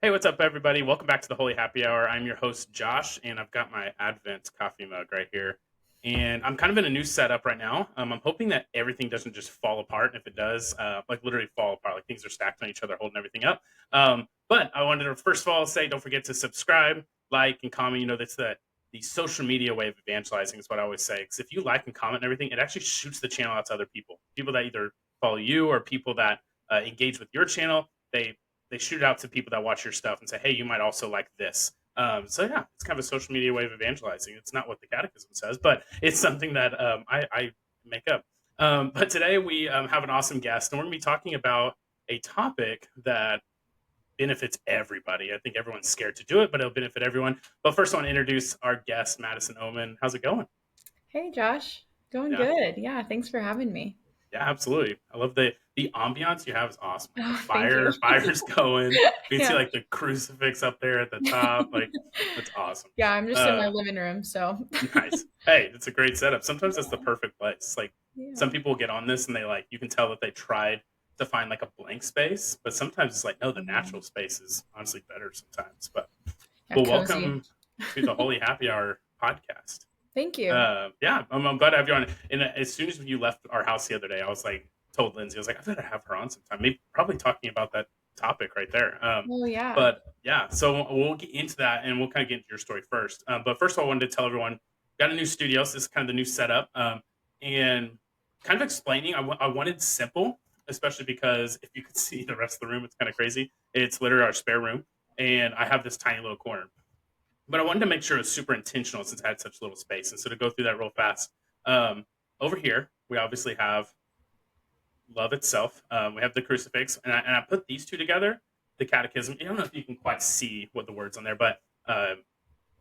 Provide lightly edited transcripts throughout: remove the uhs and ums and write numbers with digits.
Hey, what's up, everybody? Welcome back to the Holy Happy Hour. I'm your host, Josh, and I've got my Advent coffee mug right here. And I'm kind of in a new setup right now. I'm hoping that everything doesn't just fall apart. And if it does, like literally fall apart, like things are stacked on each other, holding everything up. But I wanted to first of all say, don't forget to subscribe, like, and comment. You know, that's the social media way of evangelizing is what I always say. Because if you like and comment and everything, it actually shoots the channel out to other people that either follow you or people that engage with your channel. They shoot it out to people that watch your stuff and say, hey, you might also like this. So yeah, it's kind of a social media way of evangelizing. It's not what the catechism says, but it's something that I make up. But today we have an awesome guest, and we're going to be talking about a topic that benefits everybody. I think everyone's scared to do it, but it'll benefit everyone. But first, I want to introduce our guest, Madison Oman. How's it going? Hey Josh, going Yeah. good. Yeah, thanks for having me. Yeah, absolutely. I love the ambiance you have is awesome. Like the Oh, thank you. fire's going. You can see Yeah. like the crucifix up there at the top. Like that's awesome. Yeah, I'm just in my Uh, living room, so nice. Hey, it's a great setup. Sometimes that's the perfect place. Like yeah. some people get on this and they like you can tell that they tried to find like a blank space, but sometimes it's like no, the Yeah, natural space is honestly better sometimes. But yeah, well, cozy. welcome to the Holy Happy Hour podcast. Thank you. Yeah, I'm glad to have you on. And as soon as you left our house the other day, I was like, told Lindsay, I was like, I better have her on sometime. Maybe probably talking about that topic right there. Oh yeah. But yeah, so we'll get into that and we'll kind of get into your story first. But first of all, I wanted to tell everyone, got a new studio. So this is kind of the new setup. And kind of explaining, I wanted simple, especially because if you could see the rest of the room, it's kind of crazy. It's literally our spare room. And I have this tiny little corner, but I wanted to make sure it was super intentional since I had such little space. And so to go through that real fast, um, over here we obviously have love itself. We have the crucifix, and I put these two together. The catechism. I don't know if you can quite see what the words on there, but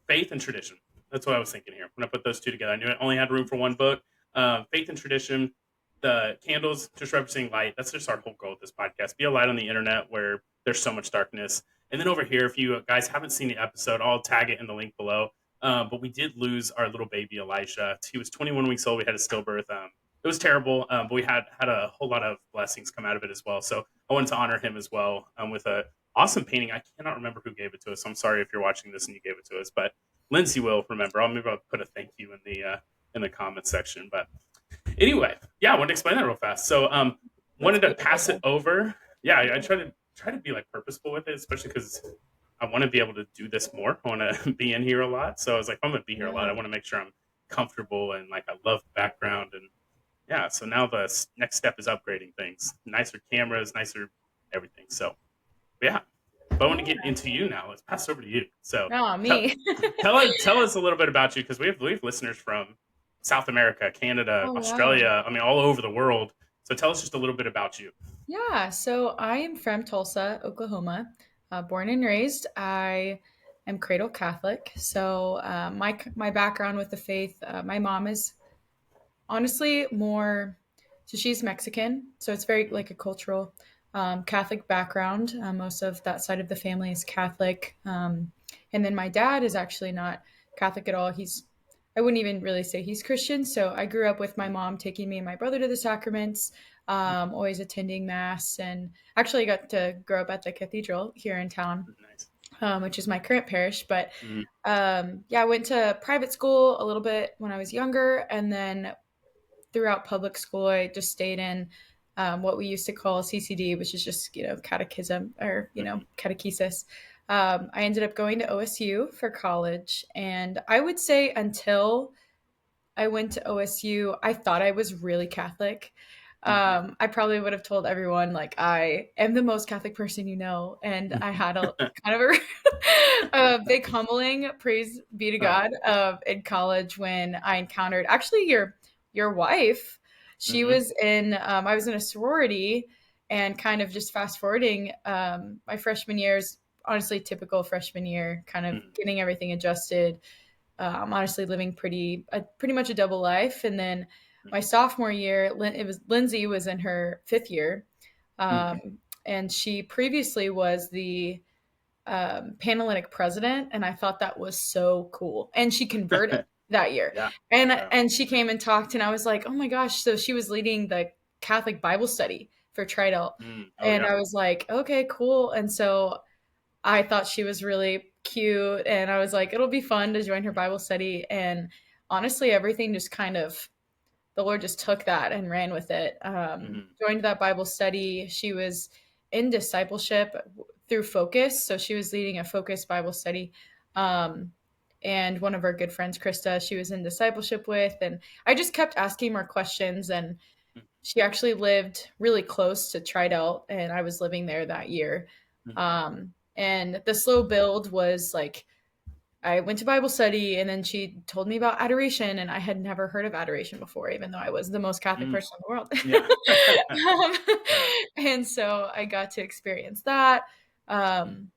faith and tradition. That's what I was thinking here when I put those two together. I knew I only had room for one book. Faith and tradition. The candles just representing light. That's just our whole goal with this podcast. Be a light on the internet where there's so much darkness. And then over here, if you guys haven't seen the episode, I'll tag it in the link below. But we did lose our little baby Elijah. He was 21 weeks old. We had a stillbirth. It was terrible, but we had a whole lot of blessings come out of it as well. So I wanted to honor him as well with a awesome painting. I cannot remember who gave it to us. So I'm sorry if you're watching this and you gave it to us, but Lindsay will remember. I'll put a thank you in the comments section. But anyway, yeah, I wanted to explain that real fast. So That's wanted to pass it beautiful. over. Yeah, I try to be like purposeful with it, especially because I want to be able to do this more. I want to be in here a lot. So I was like, if I'm gonna be here a lot, I Yeah. want to make sure I'm comfortable and like I love the background. And yeah, so now the next step is upgrading things, nicer cameras, nicer everything. So yeah, but I want to get Yeah. into you now. Let's pass over to you. So Oh, tell me. tell us a little bit about you because we have listeners from South America, Canada, Oh wow. Australia. I mean, all over the world. So tell us just a little bit about you. Yeah, so I am from Tulsa, Oklahoma, born and raised. I am cradle Catholic. So my background with the faith, my mom is honestly more, so she's Mexican, so it's very like a cultural Catholic background. Most of that side of the family is Catholic, and then my dad is actually not Catholic at all. I wouldn't even really say he's Christian. So I grew up with my mom taking me and my brother to the sacraments, always attending mass, and actually got to grow up at the cathedral here in town, Nice. which is my current parish. But Mm, yeah, I went to private school a little bit when I was younger, and then throughout public school, I just stayed in what we used to call CCD, which is just catechism or mm-hmm. catechesis. I ended up going to OSU for college, and I would say until I went to OSU, I thought I was really Catholic. Mm-hmm. I probably would have told everyone like I am the most Catholic person you know, and I had a kind of a big humbling, praise be to Oh, God, in college when I encountered actually your wife. She mm-hmm. was in I was in a sorority, and kind of just fast forwarding my freshman years, honestly typical freshman year, kind of Mm-hmm. getting everything adjusted, I'm honestly living pretty much a double life. And then my sophomore year, Lindsay was in her fifth year, Mm-hmm. and she previously was the Panhellenic president, and I thought that was so cool. And she converted that year, Yeah. Wow. and she came and talked, and I was like, oh my gosh! So she was leading the Catholic Bible study for Tridel, Mm. Oh and yeah. I was like, okay, cool. And so I thought she was really cute, and I was like, it'll be fun to join her Bible study. And honestly, everything just kind of, the Lord just took that and ran with it. Hmm. Joined that Bible study. She was in discipleship through Focus. So she was leading a Focus Bible study. Um, and one of our good friends, Krista, she was in discipleship with. And I just kept asking more questions. And she actually lived really close to Tridelt, and I was living there that year. Hmm. And the slow build was like, I went to Bible study, and then she told me about adoration, and I had never heard of adoration before, even though I was the most Catholic Mm. person in the world. Yeah. Yeah. And so I got to experience that. Mm. Um,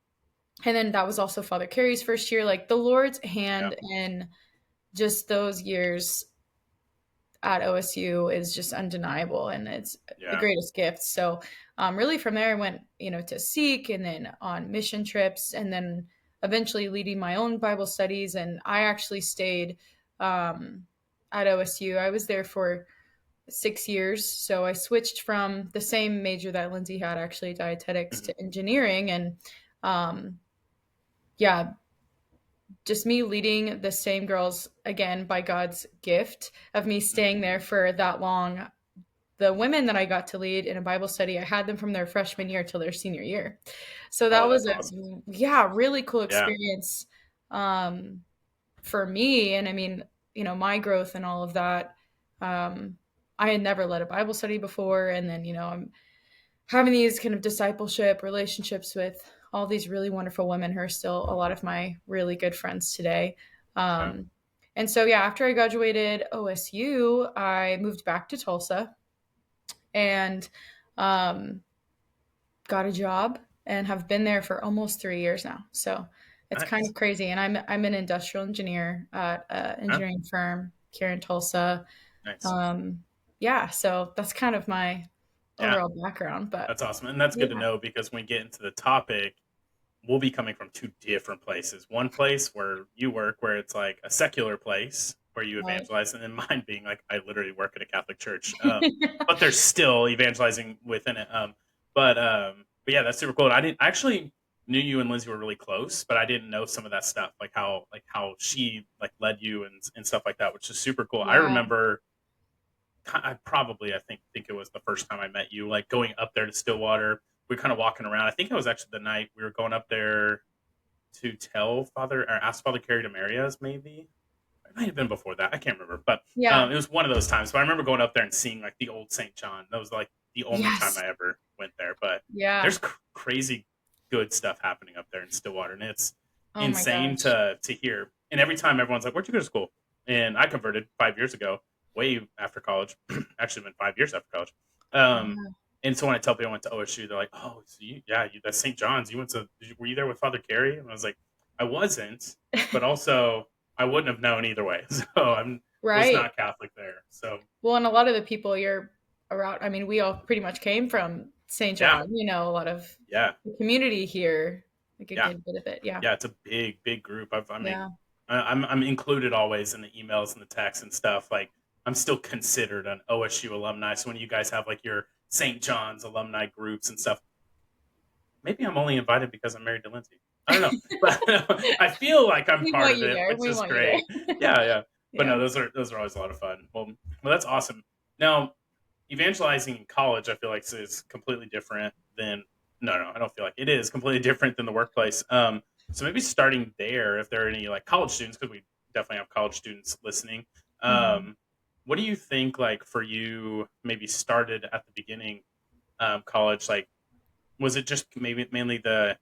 and then that was also Father Carey's first year. Like the Lord's Yeah. hand in just those years at OSU is just undeniable, and it's the Yeah. greatest gift. So, really, from there, I went, to Seek, and then on mission trips, and then eventually leading my own Bible studies. And I actually stayed um, at OSU. I was there for 6 years. So I switched from the same major that Lindsay had, actually dietetics, Hmm. to engineering, and um, yeah, just me leading the same girls again by God's gift of me Hmm. staying there for that long. The women that I got to lead in a Bible study, I had them from their freshman year till their senior year. So that Oh, was that's a, awesome. yeah, really cool Yeah. experience um, for me. And I mean, my growth and all of that. Um, I had never led a Bible study before. And then, I'm having these kind of discipleship relationships with all these really wonderful women who are still a lot of my really good friends today. Okay. Um, and so, yeah, after I graduated OSU, I moved back to Tulsa and um, got a job and have been there for almost 3 years now. So it's kind Nice. of crazy. And I'm an industrial engineer at an Huh? engineering firm here in Tulsa. Nice. Um, yeah, so that's kind of my Yeah. overall background. But That's awesome. And that's good to yeah, know because when we get into the topic, we'll be coming from two different places. One place where you work, where it's like a secular place where you right. evangelize, and then mine being like I literally work at a Catholic church, but there's still evangelizing within it. But yeah, that's super cool. And I didn't I actually knew you and Lindsay were really close, but I didn't know some of that stuff, like how she like led you and stuff like that, which is super cool. I Yeah. remember I think it was the first time I met you, like going up there to Stillwater. We were kind of walking around. I think it was actually the night we were going up there to tell Father or ask Father Carey to marry us, maybe. It might have been before that. I can't remember. But Yeah. it was one of those times. But I remember going up there and seeing like the old St. John. That was like the only time Yes. I ever went there. But Yeah. there's crazy good stuff happening up there in Stillwater. And it's Oh my insane gosh. to hear. And every time everyone's like, where'd you go to school? And I converted 5 years ago, way after college. Actually, been 5 years after college. Um, Yeah. and so when I tell people I went to OSU, they're like, "Oh, so that's St. John's. You went to? Were you there with Father Carey?" And I was like, "I wasn't, but also I wouldn't have known either way. So I was Right. not Catholic there. So Well, and a lot of the people you're around, I mean, we all pretty much came from St. yeah, John, a lot of yeah, the community here, like a yeah, good bit of it. Yeah. yeah. It's a big group. I mean, Yeah. I'm included always in the emails and the texts and stuff. Like I'm still considered an OSU alumni. So when you guys have like your St. John's alumni groups and stuff, maybe I'm only invited because I'm married to Lindsay. I don't know, but I feel like I'm We part want of you it, there. which We is want you great. there. Yeah, yeah. But Yeah. no, those are always a lot of fun. Well, that's awesome. Now, evangelizing in college, I feel like is completely different than. No, I don't feel like it is completely different than the workplace. So maybe starting there, if there are any like college students, because we definitely have college students listening. Mhm. Um, what do you think, like for you, maybe started at the beginning, college, like was it just maybe mainly the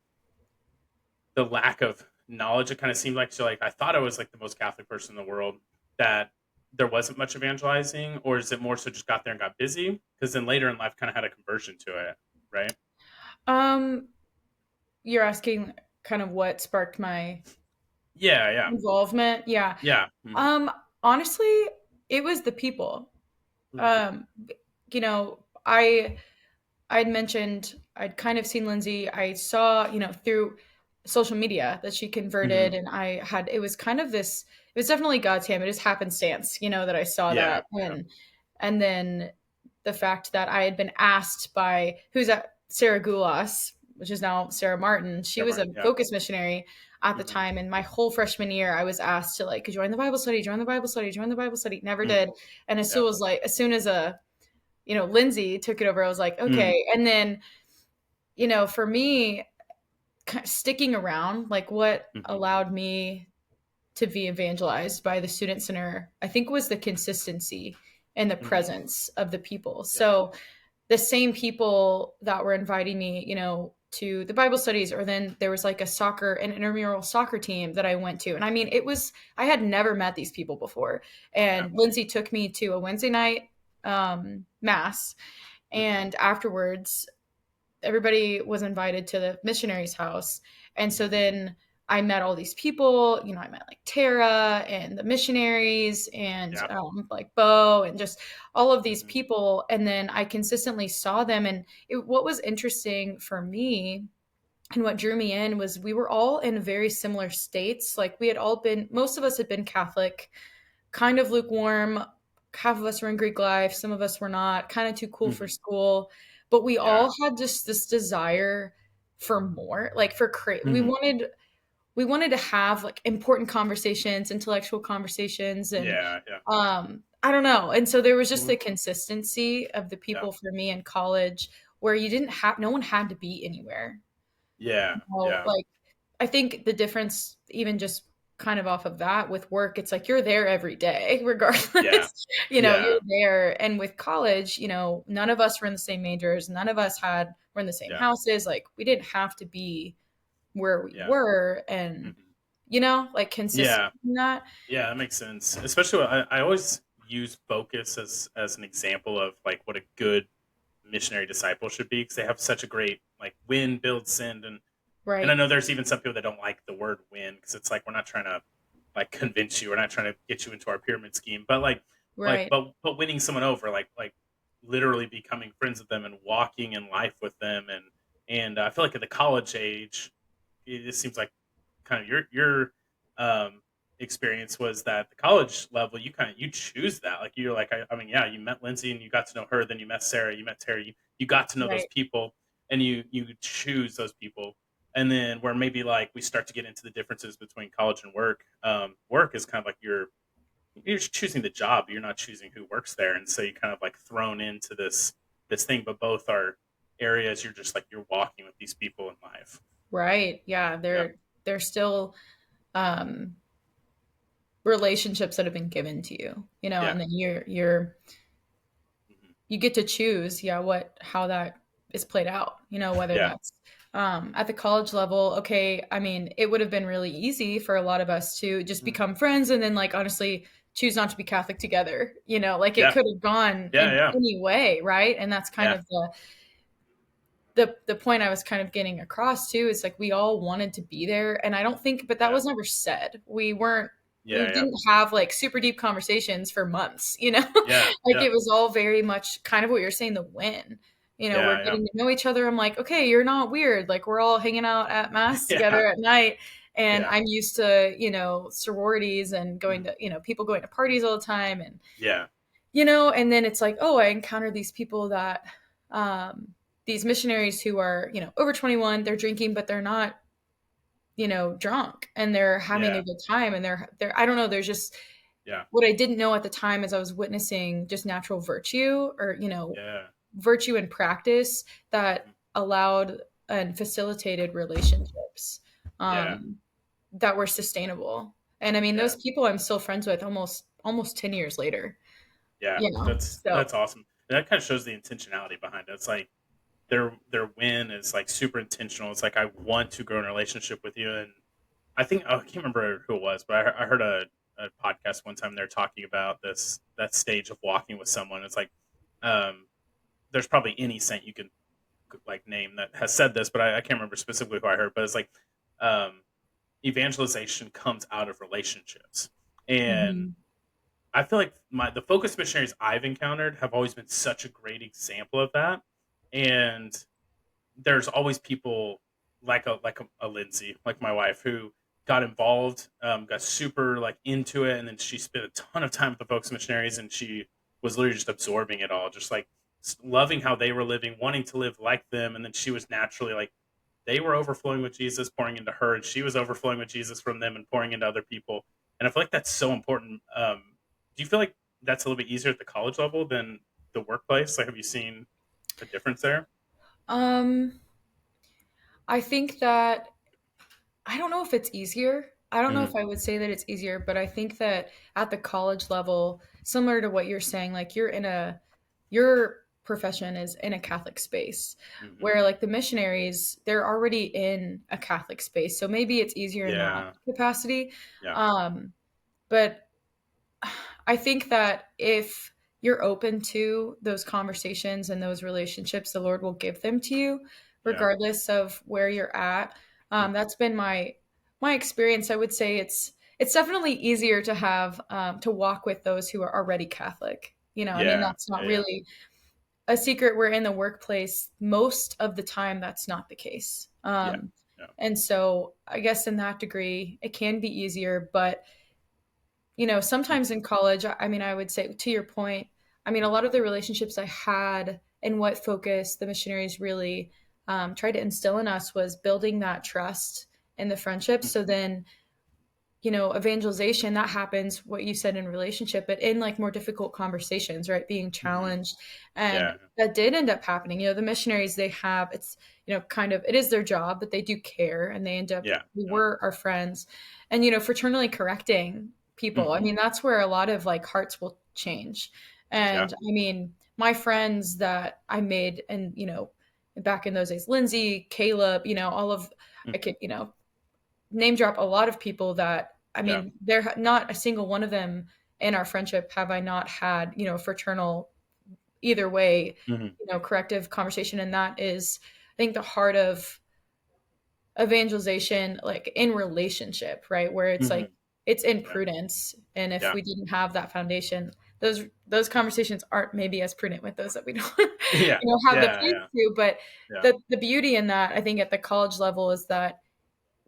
lack of knowledge? It kind of seemed like so like I thought I was like the most Catholic person in the world that there wasn't much evangelizing, or is it more so just got there and got busy? Because then later in life kind of had a conversion to it, right? Um, you're asking kind of what sparked my Yeah, yeah, involvement. Yeah. yeah. Hmm. Um, Honestly, it was the people. Hmm. Um, I'd mentioned I'd kind of seen Lindsay. I saw, through social media that she Hmm. converted, and it was kind of this. It was definitely God's hand. It just happenstance, that I saw Yeah, that, yeah. and then the fact that I had been asked by who's at Sarah Gulas. which is now Sarah Martin. She Yeah, was a Martin. Yeah. focus missionary at the Hmm. time. And my whole freshman year, I was asked to like join the Bible study, join the Bible study, join the Bible study. Never Mm. did. And Yeah. as soon as Lindsay took it over, I was like, Mm. okay. And then, for me, sticking around, like what Hmm. allowed me to be evangelized by the student center, I think was the consistency and the Hmm. presence of the people. Yeah. So the same people that were inviting me, to the Bible studies, or then there was like an intramural soccer team that I went to. And I mean, I had never met these people before. Yeah. And Lindsay took me to a Wednesday night mass. Hmm. And afterwards, everybody was invited to the missionary's house. And so Hmm. then I met all these people. I met like Tara and the missionaries and Yeah. like Bo and just all of these Hmm. people. And then I consistently saw them. And what was interesting for me and what drew me in was we were all in very similar states. Like most of us had been Catholic, kind of lukewarm. Half of us were in Greek life, some of us were not, kind of too cool for Hmm. school. But we Yeah. all had just this desire for more, like Hmm. we wanted to have like important conversations, intellectual conversations, and Yeah. Yeah. I don't know. And so there was just Mhm. the consistency of the Yeah. people for me in college where you didn't have no one had to be anywhere. Yeah. Yeah. Like I think the difference, even just kind of off of that with work, it's like you're there every day, Yeah. regardless. You're Yeah. there. And with college, none of us were in the same majors. None of us were in the same Yeah. houses. Like we didn't have to be where we Yeah. were, and Hmm. like consistent Yeah. in that. Yeah, that makes sense. Especially, I always use focus as an example of like what a good missionary disciple should be, because they have such a great like win, build, send, and I Right. know there's even some people that don't like the word win, because it's like we're not trying to like convince you, we're not trying to get you into our pyramid scheme, but Right. but winning someone over, like literally becoming friends with them and walking in life with them, and I feel like at the college age, it seems like kind of your um experience was that the college level, you kind of you choose that, like you're like I mean, yeah, you met Lindsay and you got to know her, then you met Sarah, you met Terry, you got to know those Right. people, and you choose those people. And then where maybe like we start to get into the differences between college and work, work is kind of like you're just choosing the job, you're not choosing who works there, and so you kind of like thrown into this thing, but both are areas you're just like you're walking with these people in life. Right. Yeah. Yeah. They're still um relationships that have been given to you, Yeah. and then Hmm. you get to choose, yeah, how that is played out, whether Yeah. that's at the college level. Okay, I mean, it would have been really easy for a lot of us to just Mhm. become friends and then like honestly choose not to be Catholic together, like it Yeah. could have gone Yeah. in Yeah. any way, right? And that's kind Yeah. of the point I was kind of getting across too, is like we all wanted to be there. And I don't think, but that Yeah. was never said. We Yeah. Yeah. didn't have like super deep conversations for months, Yeah. like Yeah. it was all very much kind of what you're saying, the win. We're Yeah. Yeah. getting to know each other. I'm like, okay, you're not weird. Like we're all hanging out at mass Yeah. together at night. And Yeah. I'm used to, sororities and going Mhm. to, people going to parties all the time. And Yeah. and then it's like, oh, I encounter these people that um these missionaries who are, over 21, they're drinking, but they're not, drunk, and they're having a Yeah. good time, and they're I don't know, there's just Yeah. what I didn't know at the time is I was witnessing just natural virtue, or, Yeah. virtue in practice that Mhm. allowed and facilitated relationships Yeah. um that were sustainable. And I mean, Yeah. those people I'm still friends with almost 10 years later, Yeah. so That's awesome. And that kind of shows the intentionality behind it. It's like their win is like super intentional. It's like I want to grow in a relationship with you, and I think I can't remember who it was, but I heard a podcast one time. They're talking about this that stage of walking with someone. It's like um, there's probably any saint you can like name that has said this, but I can't remember specifically who I heard. But it's like um, evangelization comes out of relationships, and mhm. I feel like the focus missionaries I've encountered have always been such a great example of that. And there's always people like a Lindsay, like my wife, who got involved, got super like into it, and then she spent a ton of time with the focus missionaries, and she was literally just absorbing it all, just like loving how they were living, wanting to live like them, and then she was naturally like they were overflowing with Jesus, pouring into her, and she was overflowing with Jesus from them and pouring into other people. And I feel like that's so important. Do you feel like that's a little bit easier at the college level than the workplace? Like, have you seen a difference there? Um, I think that I don't know if it's easier. I don't know Hmm. if I would say that it's easier, but I think that at the college level, similar to what you're saying, like your profession is in a Catholic space, Hmm. where like the missionaries, they're already in a Catholic space. So maybe it's easier in that Yeah. capacity. Yeah. Um, but I think that if you're open to those conversations and those relationships, the Lord will give them to you, Yeah. regardless of where you're at. Hmm. That's been my experience. I would say it's definitely easier to have to walk with those who are already Catholic. I mean, Yeah. that's not Yeah. Yeah. really a secret. We're in the workplace most of the time. That's not the case. Yeah. Yeah. And so I guess in that degree, it can be easier, but sometimes in college, I mean, I would say to your point, I mean, a lot Hmm. of the relationships I had and what focus the missionaries really tried to instill in us was building that trust and the friendship. So Hmm. then evangelization that happens what you said in relationship, but in like more difficult conversations, right, being Hmm. challenged. And Yeah. that did end up happening. The missionaries, they have, it's kind of, it is their job, but they do care, and they end up, Yeah. we Yeah. were our friends, and fraternally correcting people. I Hmm. mean, that's where a lot of like hearts will change. Yeah. And I mean, my friends that I made, and back in those days, Lindsay, Caleb, all of, I Hmm. could name drop a lot of people that, I Yeah. mean, there not a single one of them in our friendship have I not had fraternal, either way, Hmm. corrective conversation. And that is, I think, the heart of evangelization, like in relationship, right, where it's Hmm. like it's in Yeah. prudence. And if Yeah. we didn't have that foundation, those conversations aren't maybe as prudent with those that we don't Yeah. have the Yeah. place Yeah. to. But Yeah. the beauty in that, I think, at the college level is that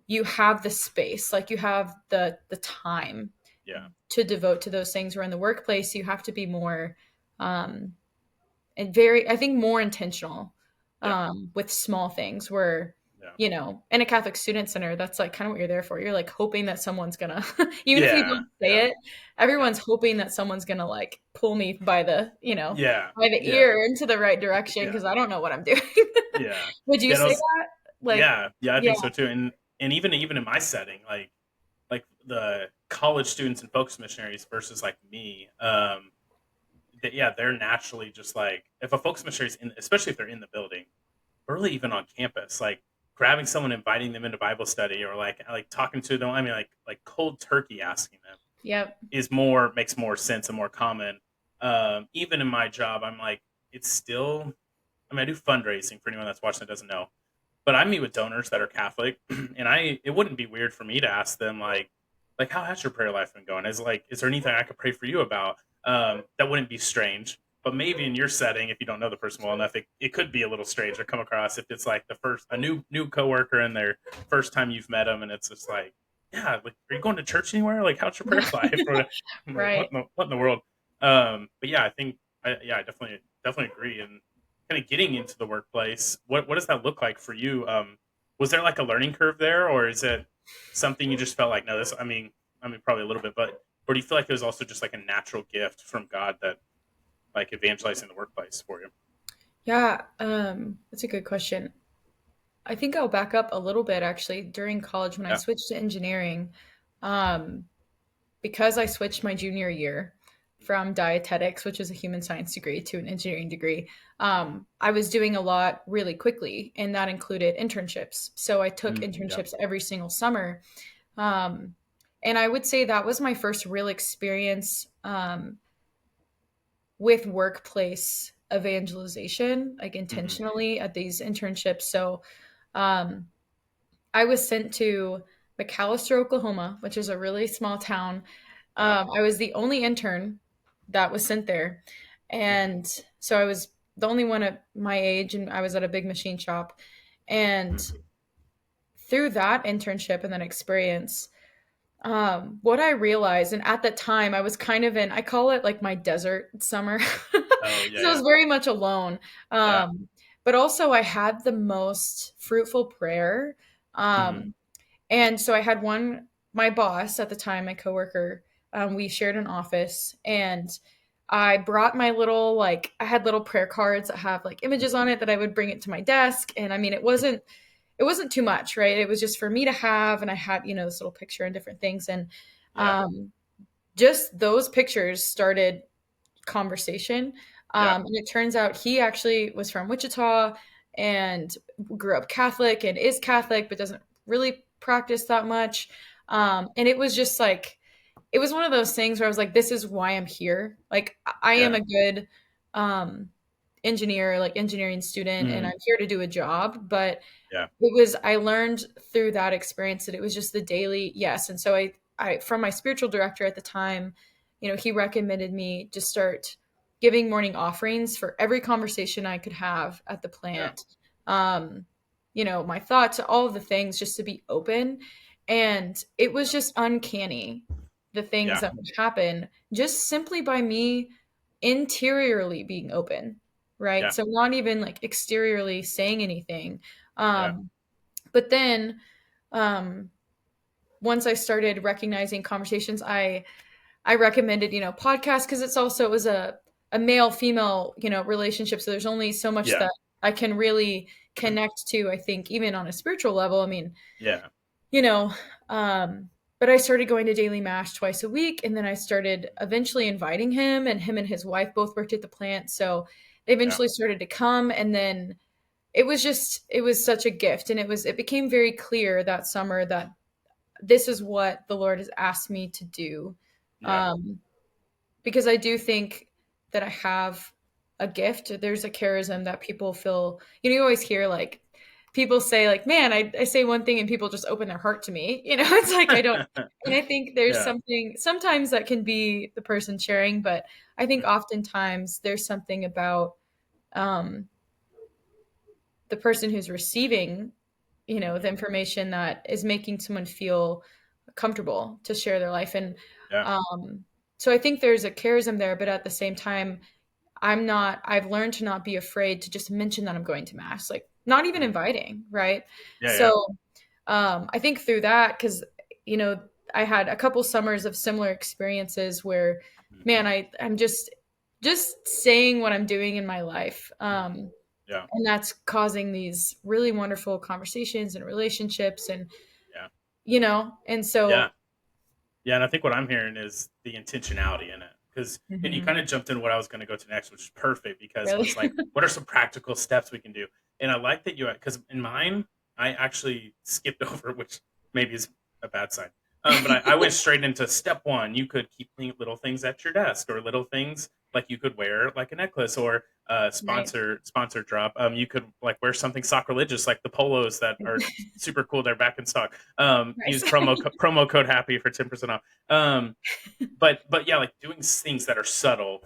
you have the space, like you have the time Yeah. to devote to those things. Where in the workplace, you have to be more um and very, I think, more intentional Yeah. with small things. Where Yeah. in a Catholic student center, that's like kind of what you're there for. You're like hoping that someone's gonna even if you Yeah. don't say Yeah. it, Yeah. everyone's hoping that someone's gonna like pull me by the Yeah. by the Yeah. ear into the right direction, Yeah. because I don't know what I'm doing. Yeah. Would you Yeah. say that? Like, Yeah. Yeah. I yeah. think so too. And even in my setting, like the college students and focus missionaries versus like me, yeah, they're naturally just like if a focus missionary's in, especially if they're in the building, early even on campus, like grabbing someone, inviting them into Bible study, or like talking to them. I mean, like cold turkey asking them Yep. is more makes more sense and more common. Even in my job, I'm like, it's still. I mean, I do fundraising for anyone that's watching that doesn't know, but I meet with donors that are Catholic, and it wouldn't be weird for me to ask them like how has your prayer life been going? Is there anything I could pray for you about? That wouldn't be strange. But maybe in your setting, if you don't know the person well enough, it could be a little strange or come across if it's like the first a new coworker and their first time you've met them, and it's just like, yeah, like are you going to church anywhere? Like how's your prayer life? Or I'm like, Right. what in the world? But yeah, I think I definitely agree. And kind of getting into the workplace, what does that look like for you? Was there like a learning curve there, or is it something you just felt like no, this? I mean, probably a little bit, but or do you feel like it was also just like a natural gift from God that like evangelizing the workplace for you? Yeah, that's a good question. I think I'll back up a little bit actually. During college, when I Yeah. switched to engineering, um, because I switched my junior year from dietetics, which is a human science degree, to an engineering degree, I was doing a lot really quickly, and that included internships. So I took Mm, yeah. internships every single summer. Um, and I would say that was my first real experience with workplace evangelization, like Hmm. intentionally at these internships. So um, I was sent to McAllister, Oklahoma, which is a really small town. Yeah. I was the only intern that was sent there. And so I was the only one at my age, and I was at a big machine shop. And Hmm. through that internship and that experience, what I realized, and at that time I was kind of in, I call it like my desert summer, Oh because yeah, I was yeah, very much alone. yeah. Um, but also I had the most fruitful prayer. Mhm. Um, and so I had one, my boss at the time, my coworker, we shared an office, and I brought my little, like, I had little prayer cards that have like images on it that I would bring it to my desk. And I mean, it wasn't too much, right? It was just for me to have. And I had, this little picture and different things. And Yeah. um, just those pictures started conversation. Yeah. And it turns out he actually was from Wichita and grew up Catholic and is Catholic, but doesn't really practice that much. And it was just like, it was one of those things where I was like, this is why I'm here. Like, I am Yeah. a good um, engineer, like engineering student, and Mhm. I'm here to do a job. But Yeah. I learned through that experience that it was just the daily yes. And so I from my spiritual director at the time, he recommended me to start giving morning offerings for every conversation I could have at the Yeah. plant. um my thoughts, all of the things, just to be open. And it was just uncanny, the things Yeah. that would happen just simply by me interiorly being open, right? Yeah. So not even like exteriorly saying anything. Yeah. um but then, um, once I started recognizing conversations, I recommended, podcasts, because it was a male female, relationship. So there's only so much Yeah. that I can really connect to. I think even on a spiritual level. I mean, Yeah. you know, um, but I started going to daily mass twice a week, and then I started eventually inviting him and his wife both worked at the plant, so they Yeah. eventually started to come. And then it was such a gift. And it became very clear that summer that this is what the Lord has asked me to do. Yeah. um because I do think that I have a gift. There's a charism that people feel, you always hear like people say like, man, I say one thing and people just open their heart to me. It's like I don't. And I think there's Yeah. something sometimes that can be the person sharing, but I think Mhm. oftentimes there's something about um the person who's receiving, the Mhm. information that is making someone feel comfortable to share their life. And Yeah. um, so I think there's a charism there, but at the same time, I've learned to not be afraid to just mention that I'm going to mass, like not even Mhm. inviting, right? Yeah. Yeah. So I think through that, because, you know, I had a couple summers of similar experiences where, Mhm. man, I'm just saying what I'm doing in my life. Mhm. Yeah. And that's causing these really wonderful conversations and relationships. And Yeah. and so Yeah. Yeah, and I think what I'm hearing is the intentionality in it, because and you Mhm. kind of jumped in what I was going to go to next, which is perfect because it Really. was like, what are some practical steps we can do? And I like that you because in mine, I actually skipped over, which maybe is a bad sign. But I went straight into step one. You could keep little things at your desk, or little things like you could wear like a necklace, or Right. sponsor drop. You could like wear something sacrilegious like the polos that are super cool. They're back in stock. Use Nice. promo code happy for 10% off. But yeah, like doing things that are subtle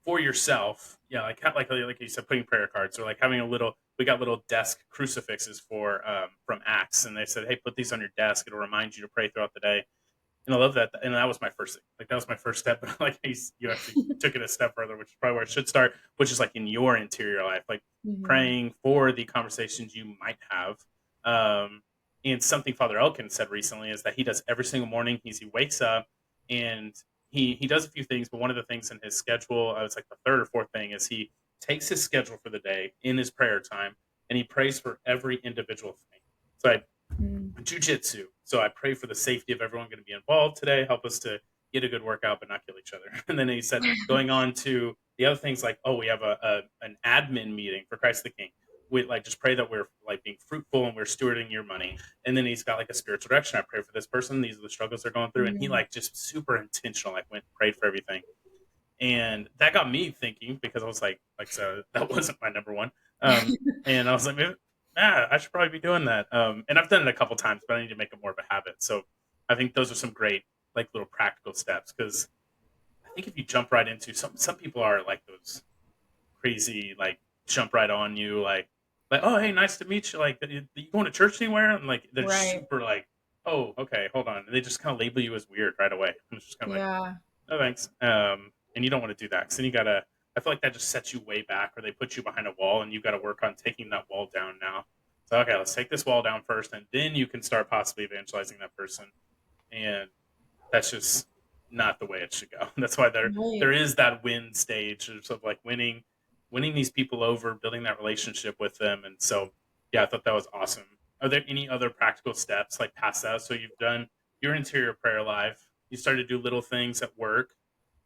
for yourself. Yeah, like you said, putting prayer cards, or like having a little. We got little desk crucifixes for from Acts, and they said, hey, put these on your desk. It'll remind you to pray throughout the day. And I love that. And that was my first thing. Like that was my first step. But like you actually took it a step further, which is probably where it should start, which is like in your interior life, like Mhm. praying for the conversations you might have. Um, and something Father Elkin said recently is that he does every single morning. He wakes up and he does a few things, but one of the things in his schedule, it's like the third or fourth thing, is he takes his schedule for the day in his prayer time and he prays for every individual thing. So I Mm. jujitsu. So I pray for the safety of everyone going to be involved today. Help us to get a good workout, but not kill each other. And then he said, going on to the other things like, oh, we have an admin meeting for Christ the King. We like just pray that we're like being fruitful and we're stewarding your money. And then he's got like a spiritual direction. I pray for this person. These are the struggles they're going through. And he Mm. like just super intentional, like went and prayed for everything. And that got me thinking because I was like so that wasn't my number one. And I was like, maybe, I should probably be doing that. And I've done it a couple times, but I need to make it more of a habit. So I think those are some great like little practical steps because I think if you jump right into some people are like those crazy like jump right on you like oh hey nice to meet you like you going to church anywhere and like they're Right. super like oh okay hold on and they just kind of label you as weird right away and it's just kind of like Yeah. no thanks. And you don't want to do that because then you gotta I feel like that just sets you way back, or they put you behind a wall, and you've got to work on taking that wall down now. So okay, let's take this wall down first, and then you can start possibly evangelizing that person. And that's just not the way it should go. That's why there Right. is that win stage of like winning these people over, building that relationship with them. And so yeah, I thought that was awesome. Are there any other practical steps like past that? So you've done your interior prayer life, you started to do little things at work,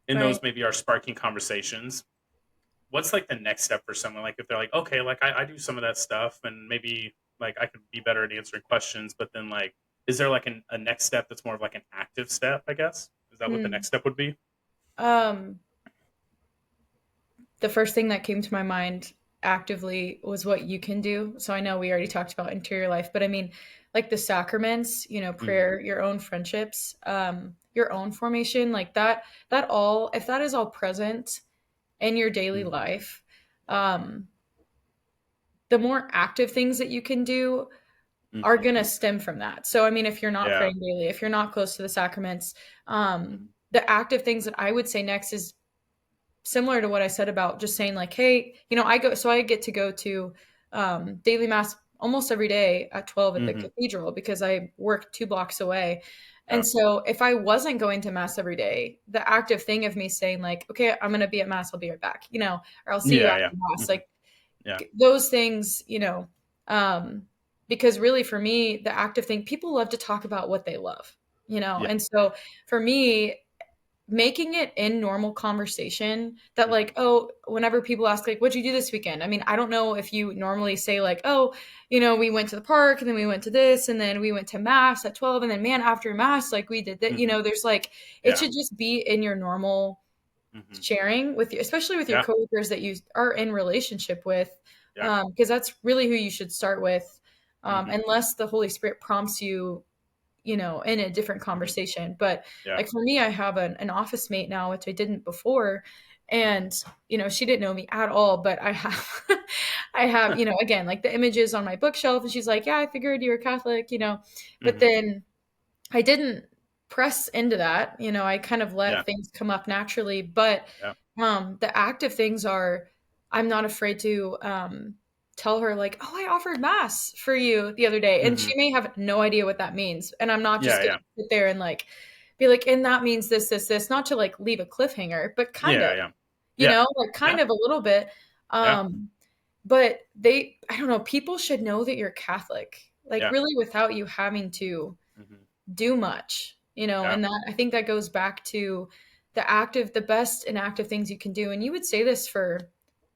and Right. those maybe are sparking conversations. What's like the next step for someone? Like if they're like, okay, like I do some of that stuff and maybe like I could be better at answering questions, but then like is there like a next step that's more of like an active step, I guess? Is that what the Hmm. next step would be? Um, the first thing that came to my mind actively was what you can do. So I know we already talked about interior life, but I mean, like the sacraments, Mm-hmm. prayer, your own friendships, your own formation, like that all, if that is all present in your daily Mm-hmm. life, um, the more active things that you can do are Mm-hmm. going to stem from that. So, I mean, if you're not Yeah. praying daily, if you're not close to the sacraments, Mm-hmm. the active things that I would say next is similar to what I said about just saying like, hey, I get to go to daily mass almost every day at 12 at the Mm-hmm. cathedral because I work 2 blocks away. Yeah. And so if I wasn't going to mass every day, the active thing of me saying like, okay, I'm going to be at mass, I'll be right back, or I'll see you Yeah. after Yeah. mass, Mm-hmm. like Yeah. those things, um, because really for me, the active thing, people love to talk about what they love, Yeah. and so for me, making it in normal conversation that Mm-hmm. like, oh, whenever people ask like, what'd you do this weekend, I mean, I don't know if you normally say like, oh, we went to the park and then we went to this and then we went to mass at 12 and then man, after mass like we did that, Mm-hmm. there's like, it Yeah. should just be in your normal Mm-hmm. sharing with you, especially with your Yeah. coworkers that you are in relationship with, Yeah. because that's really who you should start with, Mm-hmm. unless the Holy Spirit prompts you, in a different Mm-hmm. conversation. But Yeah. like for me, I have an office mate now, which I didn't before. And, she didn't know me at all, but I have, I have, again, like the images on my bookshelf. And she's like, yeah, I figured you were Catholic, but Mm-hmm. then I didn't press into that. I kind of Yeah. let things come up naturally. But Yeah. the active things are, I'm not afraid to tell her like, "Oh, I offered mass for you the other day," and Mm-hmm. she may have no idea what that means. And I'm not just Yeah. gonna Yeah. sit there and like be like, "And that means this, this, this," not to like leave a cliffhanger, but kind of, Yeah. Yeah. Yeah. like Yeah. kind of a little bit. Yeah. Um, but I don't know, people should know that you're Catholic, like Yeah. really without you having to Mm-hmm. do much, Yeah. and that I think that goes back to the best and active things you can do. And you would say this for,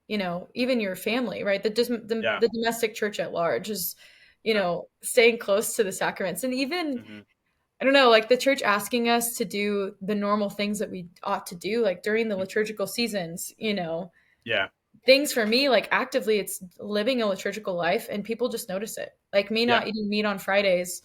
even your family, right? Yeah. The domestic church at large is, Yeah. staying close to the sacraments. And even, Mm-hmm. I don't know, like the church asking us to do the normal things that we ought to do, like during the Mm-hmm. liturgical seasons, Yeah. things for me, like actively, it's living a liturgical life and people just notice it. Like me Yeah. not eating meat on Fridays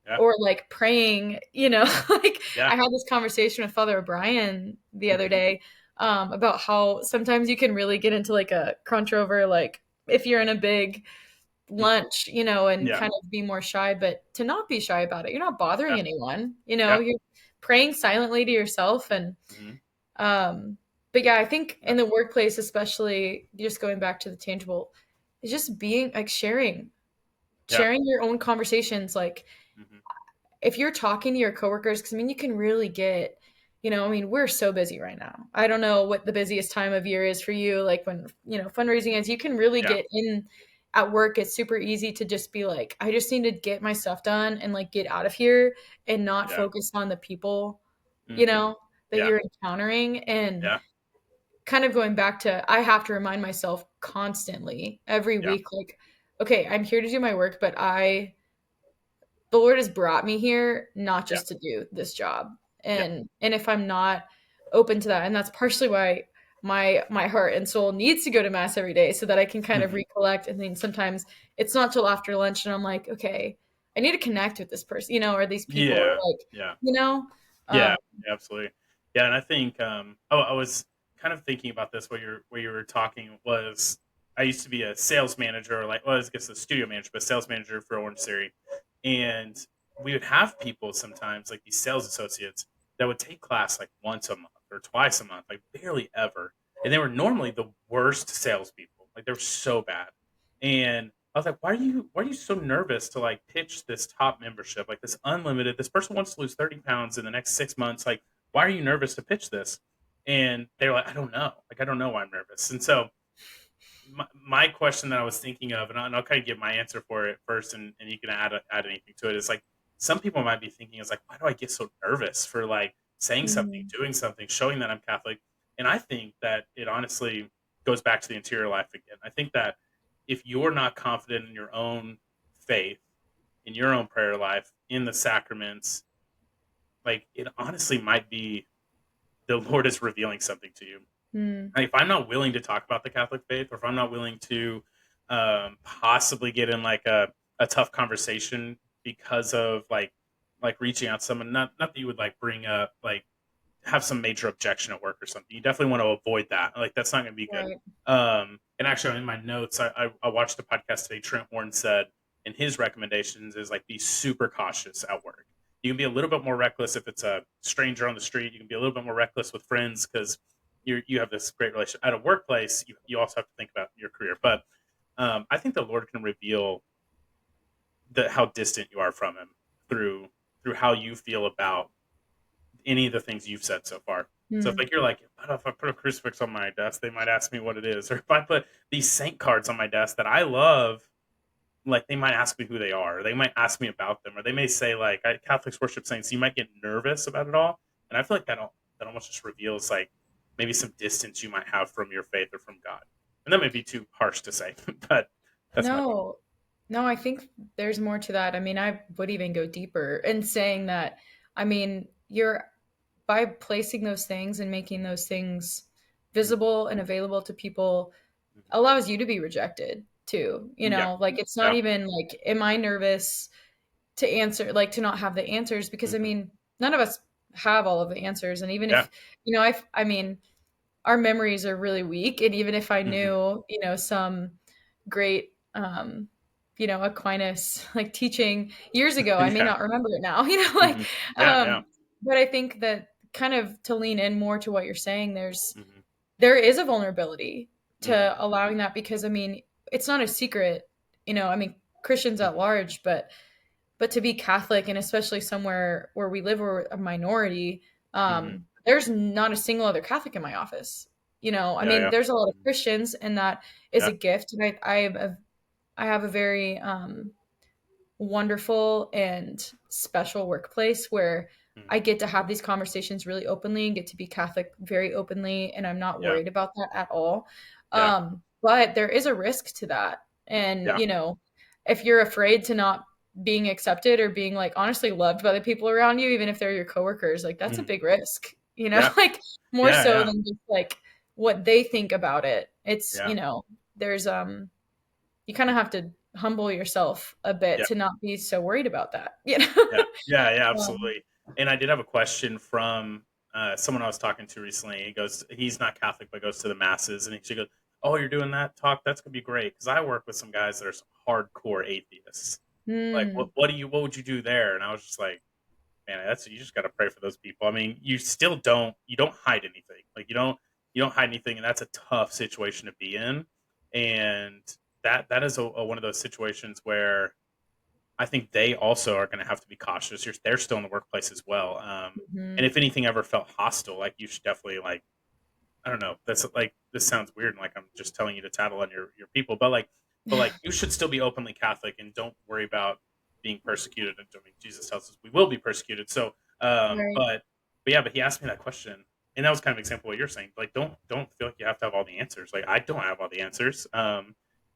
Yeah. or like praying, like I Yeah. had this conversation with Father O'Brien the other Mm-hmm. day, about how sometimes you can really get into like a crunch over like if you're in a big Mm-hmm. lunch, and Yeah. kind of be more shy, but to not be shy about it. You're not bothering Yeah. anyone, Yeah. you're praying silently to yourself. And Mm-hmm. um but yeah, I think Yeah. in the workplace, especially just going back to the tangible, is just being like Yeah. sharing your own conversations, like Mm-hmm. if you're talking to your coworkers, because I mean, you can really get, I mean, we're so busy right now. I don't know what the busiest time of year is for you, like when, fundraising is, you can really Yeah. get in at work. It's super easy to just be like, I just need to get my stuff done and like get out of here and not Yeah. focus on the people, Mm-hmm. that Yeah. you're encountering. And Yeah. kind of going back to, I have to remind myself constantly every Yeah. week, like, okay, I'm here to do my work, but the Lord has brought me here not Yeah. just to do this job. Yeah. And if I'm not open to that, and that's partially why my heart and soul needs to go to mass every day so that I can kind of Mm-hmm. recollect. And then sometimes it's not till after lunch and I'm like, okay, I need to connect with this person, or these people, or Yeah. like, Yeah. you know, um, Yeah. Absolutely. Yeah. And I think oh, I was kind of thinking about this while you were talking was I used to be a sales manager, or like, well, I guess a studio manager, but sales manager for Orange Theory. And we would have people sometimes, like these sales associates, that would take class like once a month or twice a month, like barely ever. and they were normally the worst salespeople. Like they were so bad. And I was like, why are you so nervous to like pitch this top membership, like this unlimited? This person wants to lose 30 pounds in the next 6 months. Like, why are you nervous to pitch this? And they were like, I don't know. Like, I don't know why I'm nervous. And so my question that I was thinking of, and I'll kind of give my answer for it first, and you can add anything to it. Is like some people might be thinking is like, why do I get so nervous for like saying something, Mm, doing something, showing that I'm Catholic? And I think that it honestly goes back to the interior life again. I think that if you're not confident in your own faith, in your own prayer life, in the sacraments, like it honestly might be the Lord is revealing something to you. mm, Like, if I'm not willing to talk about the Catholic faith, or if I'm not willing to possibly get in like a tough conversation because of like reaching out to someone, not that you would like bring up like have some major objection at work or something. You definitely want to avoid that. Like that's not going to be good. right. And actually, in my notes, I watched a podcast today. Trent Horn said in his recommendations is like be super cautious at work. You can be a little bit more reckless if it's a stranger on the street. You can be a little bit more reckless with friends because you have this great relationship. At a workplace, you also have to think about your career. But I think the Lord can reveal how distant you are from Him through how you feel about any of the things you've said so far. So if Mm, like you're like, what if I put a crucifix on my desk? They might ask me what it is. Or if I put these saint cards on my desk that I love, like they might ask me who they are. Or they might ask me about them, or they may say like, Catholics worship saints. So you might get nervous about it all, and I feel like that almost just reveals like maybe some distance you might have from your faith or from God. And that may be too harsh to say, but that's my thought. no, no, I think there's more to that. I mean, I would even go deeper in saying that, I mean, you're by placing those things and making those things Mm-hmm. visible and available to people allows you to be rejected too. You Mm-hmm. Yeah, know, like it's not yeah, even like, am I nervous to answer, like to not have the answers? Because I mm-hmm. mean, none of us have all of the answers. And even Yeah, if, I mean, our memories are really weak. And even if I mm-hmm. knew, some great, Aquinas like teaching years ago, I may Yeah, not remember it now, mm-hmm. Yeah, yeah, but I think that kind of to lean in more to what you're saying, mm-hmm. there is a vulnerability Mm-hmm. to allowing that because I mean, it's not a secret, I mean, Christians at Mm-hmm. large, but to be Catholic and especially somewhere where we live, we're a minority, Mm-hmm. there's not a single other Catholic in my office. I Yeah, mean, yeah, there's a lot of mhm, Christians, and that is a yeah, gift. And I have a very wonderful and special workplace where mhm, I get to have these conversations really openly and get to be Catholic very openly, and I'm not yeah, worried about that at all. yeah, But there is a risk to that, and yeah, if you're afraid to not being accepted or being like honestly loved by the people around you, even if they're your coworkers, like that's a mhm, big risk, yeah, like more yeah, so yeah, than just like what they think about it. It's yeah, there's you kind of have to humble yourself a bit yeah, to not be so worried about that, yeah, yeah, yeah, Um, absolutely. And I did have a question from someone I was talking to recently. He goes, he's not Catholic, but goes to the masses, and she goes, "Oh, you're doing that talk? That's gonna be great." Because I work with some guys that are some hardcore atheists. Like, mm, what would you do there? And I was just like, man, that's you just got to pray for those people. I mean, you don't hide anything. Like you don't hide anything, and that's a tough situation to be in. And that is one of those situations where I think they also are going to have to be cautious. They're still in the workplace as well. And mhm. if anything ever felt hostile, like you should definitely like I don't know. That's like this sounds weird, and like I'm just telling you to tattle on your people, but like you should still be openly Catholic and don't worry about being persecuted. And I mean, Jesus tells us we will be persecuted. So, Right. but yeah, but he asked me that question, and that was kind of an example of what you're saying. Like, don't feel like you have to have all the answers. Like, I don't have all the answers.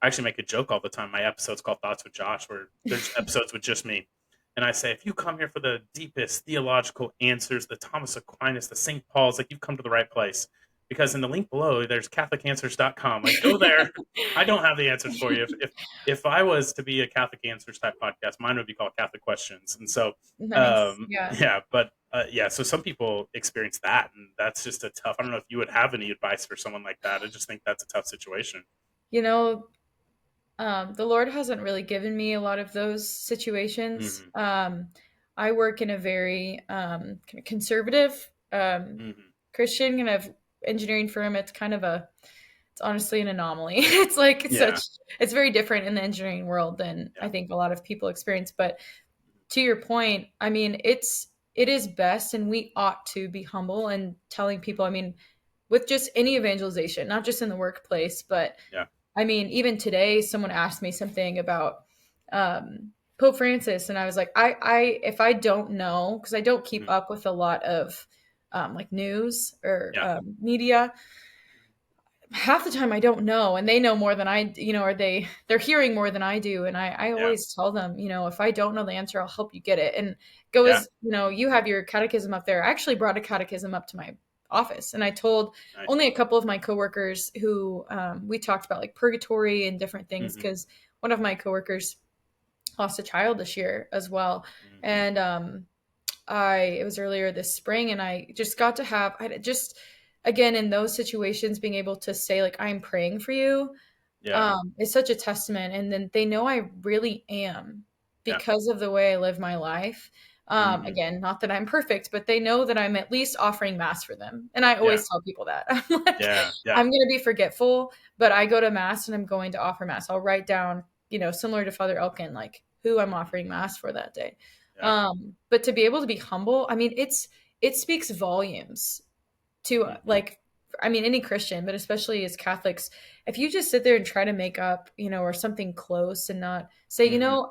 I actually make a joke all the time. My episode's called Thoughts with Josh, where there's episodes with just me. And I say, if you come here for the deepest theological answers, the Thomas Aquinas, the St. Paul's, like you've come to the right place because in the link below there's catholicanswers.com, like go there. I don't have the answers for you. If I was to be a Catholic Answers type podcast, mine would be called Catholic Questions. And so Nice. Yeah. yeah, but yeah, so some people experience that, and that's just a tough. I don't know if you would have any advice for someone like that. I just think that's a tough situation. You know, the Lord hasn't really given me a lot of those situations. Hmm. I work in a very kind of conservative Hmm. Christian kind of engineering firm, it's kind of a it's honestly an anomaly. It's like Yeah. it's very different in the engineering world than I Yeah. think a lot of people experience. But to your point, I mean, it is best and we ought to be humble and telling people, I mean, with just any evangelization, not just in the workplace, but Yeah. I mean, even today, someone asked me something about Pope Francis, and I was like, if I don't know, because I don't keep Mhm. up with a lot of like news or Yeah. media, half the time I don't know, and they know more than I, or they're hearing more than I do, and I Yeah. always tell them, if I don't know the answer, I'll help you get it. And go Yeah. as you have your catechism up there. I actually brought a catechism up to my office, and I told Nice. only a couple of my coworkers who we talked about like purgatory and different things Hmm. because one of my coworkers lost a child this year as well, Hmm. and it was earlier this spring, and I just got to have I just again in those situations being able to say like I'm praying for you Yeah. is such a testament, and then they know I really am Yeah. because of the way I live my life. Hmm. Again, not that I'm perfect, but they know that I'm at least offering mass for them, and I Yeah. always tell people that I'm like Yeah. Yeah. I'm going to be forgetful, but I go to mass and I'm going to offer mass. I'll write down, similar to Father Elkin, like who I'm Hmm. offering mass for that day. Yeah. But to be able to be humble, I mean, it speaks volumes to Hmm. like, I mean, any Christian, but especially as Catholics, if you just sit there and try to make up, or something close and not say, Hmm.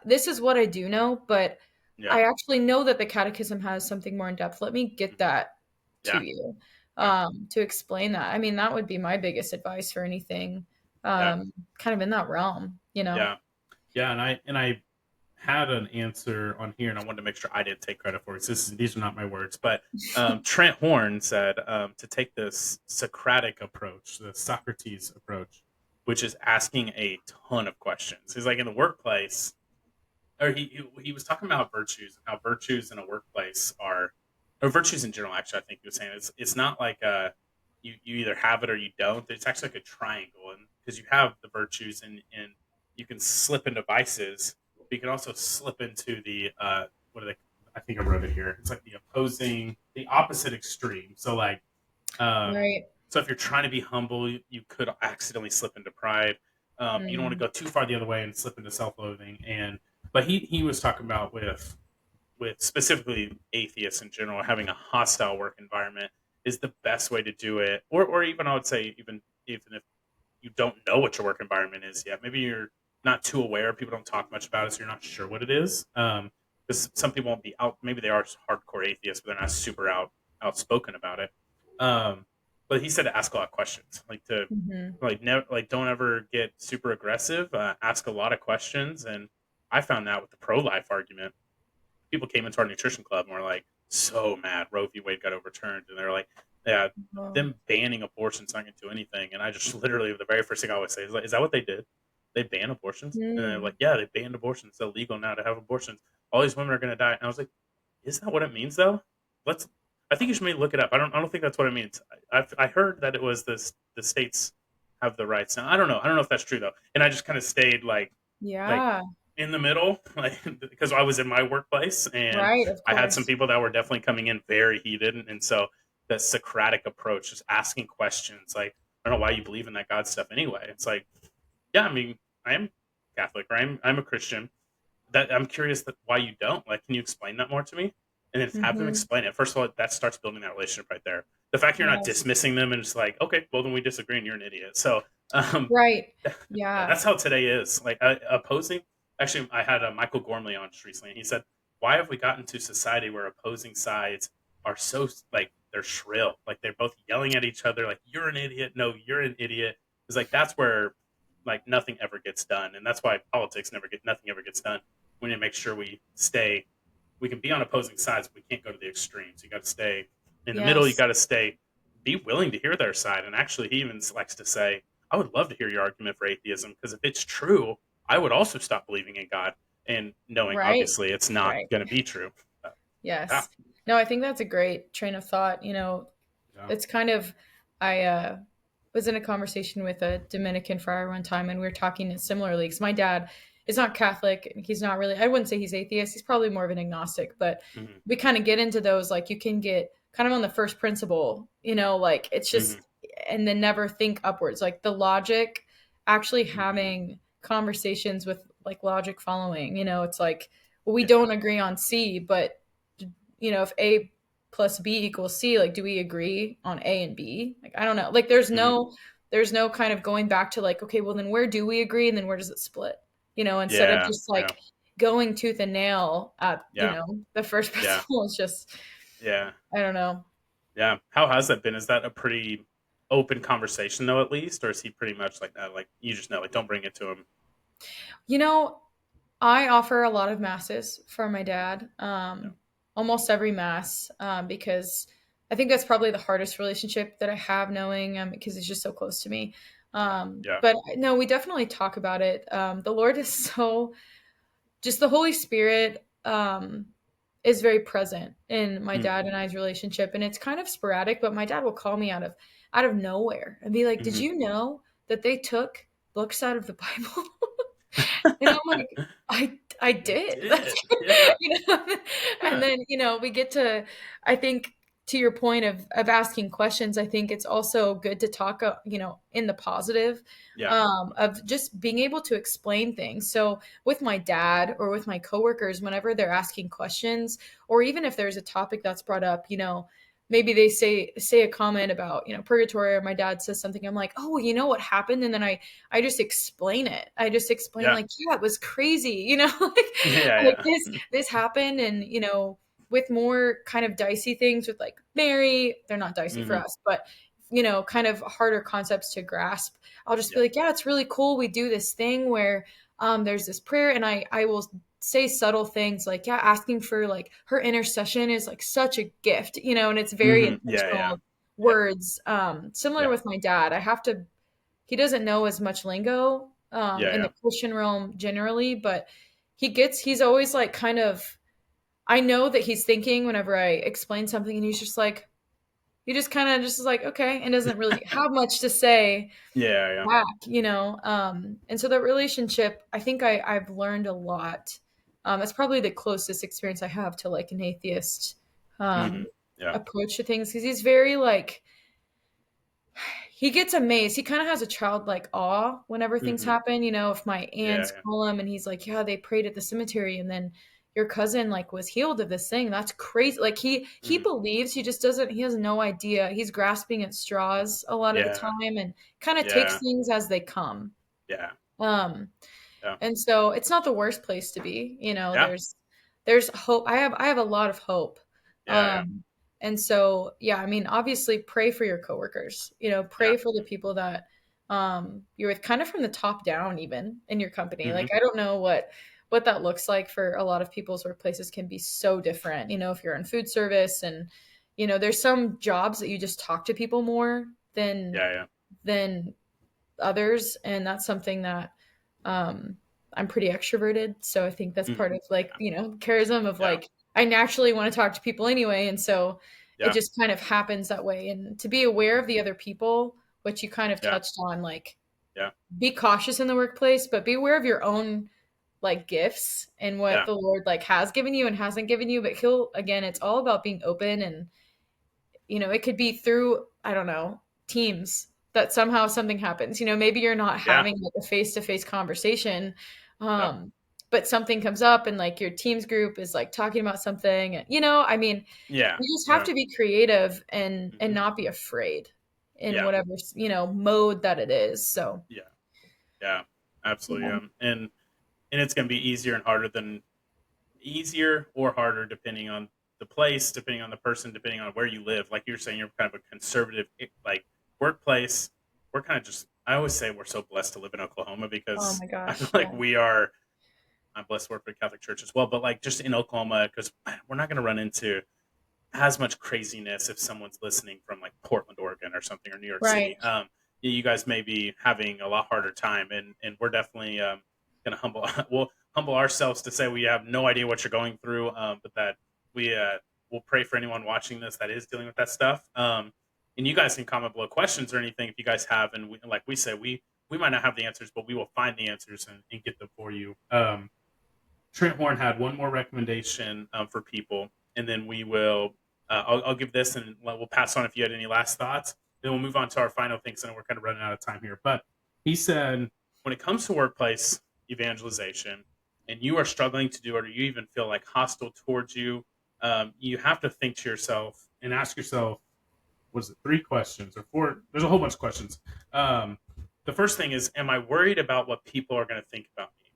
this is what I do know, but Yeah. I actually know that the catechism has something more in depth. Let me get Hmm. that to Yeah. you, Yeah. to explain that. I mean, that would be my biggest advice for anything, Yeah. kind of in that realm. Yeah. Yeah. And I had an answer on here, and I wanted to make sure I didn't take credit for it. These are not my words, but Trent Horn said to take this Socratic approach, the Socrates approach, which is asking a ton of questions. He's like in the workplace, or he was talking about virtues and how virtues in a workplace are, or virtues in general. Actually, I think he was saying it's not like you either have it or you don't. It's actually like a triangle, and because you have the virtues and you can slip into vices, but you can also slip into the what are they? I think I wrote it here. It's like the opposite extreme. So like um, Right. so if you're trying to be humble, you could accidentally slip into pride. You don't want to Mm, go too far the other way and slip into self-loathing. And but he was talking about with specifically atheists in general having a hostile work environment is the best way to do it. Or even I would say even if you don't know what your work environment is yet, maybe you're not too aware. People don't talk much about it, so you're not sure what it is. Because some people won't be out. Maybe they are hardcore atheists, but they're not super outspoken about it. Um, but he said to ask a lot of questions, like to mhm. like never like don't ever get super aggressive. Ask a lot of questions, and I found that with the pro life argument, people came into our nutrition club and were like so mad Roe v. Wade got overturned, and they're like, yeah, Oh. them banning abortion's not going to do anything. And I just literally the very first thing I always say is like, is that what they did? They ban abortions, and they're like, Mm. yeah, they banned abortions. It's illegal now to have abortions. All these women are going to die. And I was like, is that what it means though? Let's. I think you should maybe look it up. I don't think that's what it means. I heard that it was the states have the rights now. I don't know. I don't know if that's true though. And I just kind of stayed like Yeah. in the middle, like because I was in my workplace and Right. Of I had some course. people that were definitely coming in very heated, and so that Socratic approach, just asking questions, like I don't know why you believe in that God stuff anyway. It's like, yeah, I mean, I am Catholic, or I'm a Christian. That I'm curious that why you don't. Like, can you explain that more to me? And then have them Hmm. explain it. First of all, that starts building that relationship right there. The fact you're not Yes. dismissing them and just like, okay, well then we disagree and you're an idiot. So Right. yeah, Yeah. that's how today is. Like opposing. Actually, I had Michael Gormley on just recently, and he said, "Why have we gotten to society where opposing sides are so like they're shrill, like they're both yelling at each other, like you're an idiot, no, you're an idiot." It's like that's where like nothing ever gets done, and that's why politics never get nothing ever gets done. We need to make sure we stay. We can be on opposing sides, but we can't go to the extremes. You got to stay in the middle. You Yes. got to stay. Be willing to hear their side, and actually, he even likes to say, I would love to hear your argument for atheism because if it's true, I would also stop believing in God and knowing Right. obviously it's not Right. going to be true. Uh, yeah, Yes. No, I think that's a great train of thought. yeah, It's kind of, I was in a conversation with a Dominican friar one time, and we were talking similarly because my dad is not Catholic. He's not really, I wouldn't say he's atheist. He's probably more of an agnostic, but hmm we kind of get into those, like, you can get kind of on the first principle, like it's Hmm. just, and then never think upwards. Like the logic, actually Hmm. having conversations with like logic following, it's like, well, we Yeah. don't agree on C, but if A plus B equals C, like, do we agree on A and B? Like, I don't know. Like, Hmm. there's no kind of going back to like, okay, well, then where do we agree? And then where does it split? Instead of Yeah. just Yeah. like going tooth and nail at, Yeah. the first Yeah. principle is just, Yeah. I don't know. Yeah. How has that been? Is that a pretty open conversation though, at least, or is he pretty much like that? Like you just know, like don't bring it to him. You know, I offer a lot of masses for my dad, Yeah. almost every mass, because I think that's probably the hardest relationship that I have, knowing because he's just so close to me. Yeah. But no, we definitely talk about it. The Lord is so, just the Holy Spirit is very present in my Hmm. dad and I's relationship, and it's kind of sporadic. But my dad will call me out of nowhere and be like, "Did Hmm. you know that they took books out of the Bible?" And I'm like, I They did. That's, did. Yeah. you know, and Yeah. then, we get to, I think, to your point of asking questions, I think it's also good to talk, in the positive, Yeah. of just being able to explain things. So with my dad or with my coworkers, whenever they're asking questions, or even if there's a topic that's brought up, maybe they say a comment about, purgatory, or my dad says something, I'm like, oh, you know what happened? And then I just explain it. I just explain Yeah. like, yeah, it was crazy, like Yeah. this happened, and with more kind of dicey things with like Mary, they're not dicey for Hmm. us, but kind of harder concepts to grasp. I'll just be Yeah. like, yeah, it's really cool. We do this thing where there's this prayer, and I will say subtle things like, yeah, asking for like her intercession is like such a gift, and it's very Hmm. Yeah. Yeah. intentional Yeah. words. Similar Yeah. with my dad, he doesn't know as much lingo Yeah. in the Yeah. Christian realm generally, but he's always like kind of, I know that he's thinking whenever I explain something, and he just kind of just is like, okay, and doesn't really have much to say Yeah. Yeah. back, and so that relationship, I think I've learned a lot. That's probably the closest experience I have to like an atheist Hmm. um, Yeah. approach to things, because he's very like, he gets amazed. He kind of has a childlike awe whenever things Hmm. happen. If my Yeah. aunts Yeah. call him and he's like, "Yeah, they prayed at the cemetery, and then your cousin like was healed of this thing." That's crazy. Like he Hmm. believes. He just doesn't. He has no idea. He's grasping at straws a lot of the Yeah. time, and kind of takes Yeah. things as they come. Yeah. Um, Yeah. and so it's not the worst place to be. Yeah. There's hope. I have a lot of hope. Yeah. Yeah. And so yeah, I mean, obviously pray for your coworkers. Yeah. Pray for the people that you're with, kind of from the top down, even in your company. Hmm. Like I don't know what that looks like for a lot of people's workplaces, can be so different. If you're in food service, and there's some jobs that you just talk to people more than Yeah. Yeah. than others, and that's something that um I'm pretty extroverted, so I think that's part Hmm. of like, charism of Yeah. like, I naturally want to talk to people anyway, and so it Yeah. just kind of happens that way. And to be aware of the other people, which you kind of Yeah. touched on, like Yeah. be cautious in the workplace, but be aware of your own like gifts and what Yeah. the Lord like has given you and hasn't given you. But he'll, again, it's all about being open, and it could be through, I don't know, teams, that somehow something happens. Maybe you're not Yeah. having like a face-to-face conversation, Yeah. but something comes up, and like your team's group is like talking about something. I mean, Yeah. you just have Yeah. to be creative and Hmm. not be afraid in Yeah. whatever, mode that it is. So Yeah. Yeah. Absolutely. yeah. And it's going to be easier or harder depending on the place, depending on the person, depending on where you live. Like you're saying, you're kind of a conservative like workplace. We're kind of just. I always say we're so blessed to live in Oklahoma Oh because my I feel gosh, like yeah. we are. I'm blessed to work for a Catholic church as well, but like just in Oklahoma, because we're not going to run into as much craziness if someone's listening from like Portland, Oregon, or something, or New York Right. City. You guys may be having a lot harder time, and we're definitely going to we'll humble ourselves to say we have no idea what you're going through, but that we will pray for anyone watching this that is dealing with that stuff. And you guys can comment below questions or anything if you guys have, and like we say, we might not have the answers, but we will find the answers and get them for you. Trent Horn had one more recommendation for people, and then we will I'll give this, and we'll pass on if you had any last thoughts. Then we'll move on to our final things, and we're kind of running out of time here. But he said, when it comes to workplace evangelization, and you are struggling to do it, or you even feel like hostile towards you, you have to think to yourself and ask yourself, was it three questions or four? There's a whole bunch of questions. Um, the first thing is, am I worried about what people are going to think about me?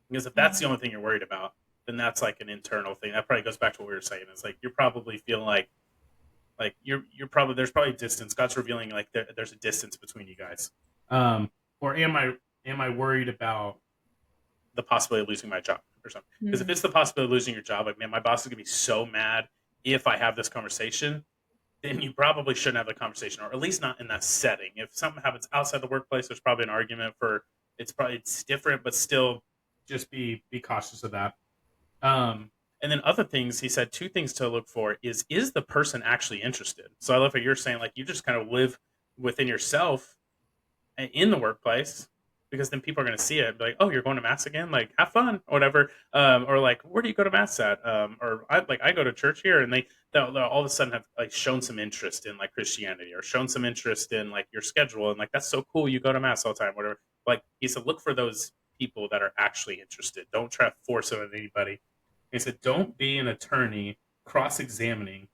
Because if that's the only thing you're worried about, then that's like an internal thing. That probably goes back to what we were saying. It's like you're probably feeling like you're probably there's probably distance. God's revealing like there's a distance between you guys. Or am I worried about the possibility of losing my job or something? Because if Mm. it's the possibility of losing your job, like man, my boss is gonna be so mad if I have this conversation, then you probably shouldn't have the conversation, or at least not in that setting. If something happens outside the workplace, there's probably an argument for it's different, but still just be cautious of that. Um, and then other things, he said two things to look for is the person actually interested? So I love what you're saying, like you just kind of live within yourself in the workplace, because then people are going to see it and be like, oh, you're going to mass again, like have fun or whatever. Or like, where do you go to mass at? Or I go to church here, and they'll all of a sudden have like shown some interest in like Christianity, or shown some interest in like your schedule, and like that's so cool, you go to mass all the time, whatever. Like he said, look for those people that are actually interested. Don't try to force it on anybody. He said, don't be an attorney cross-examining,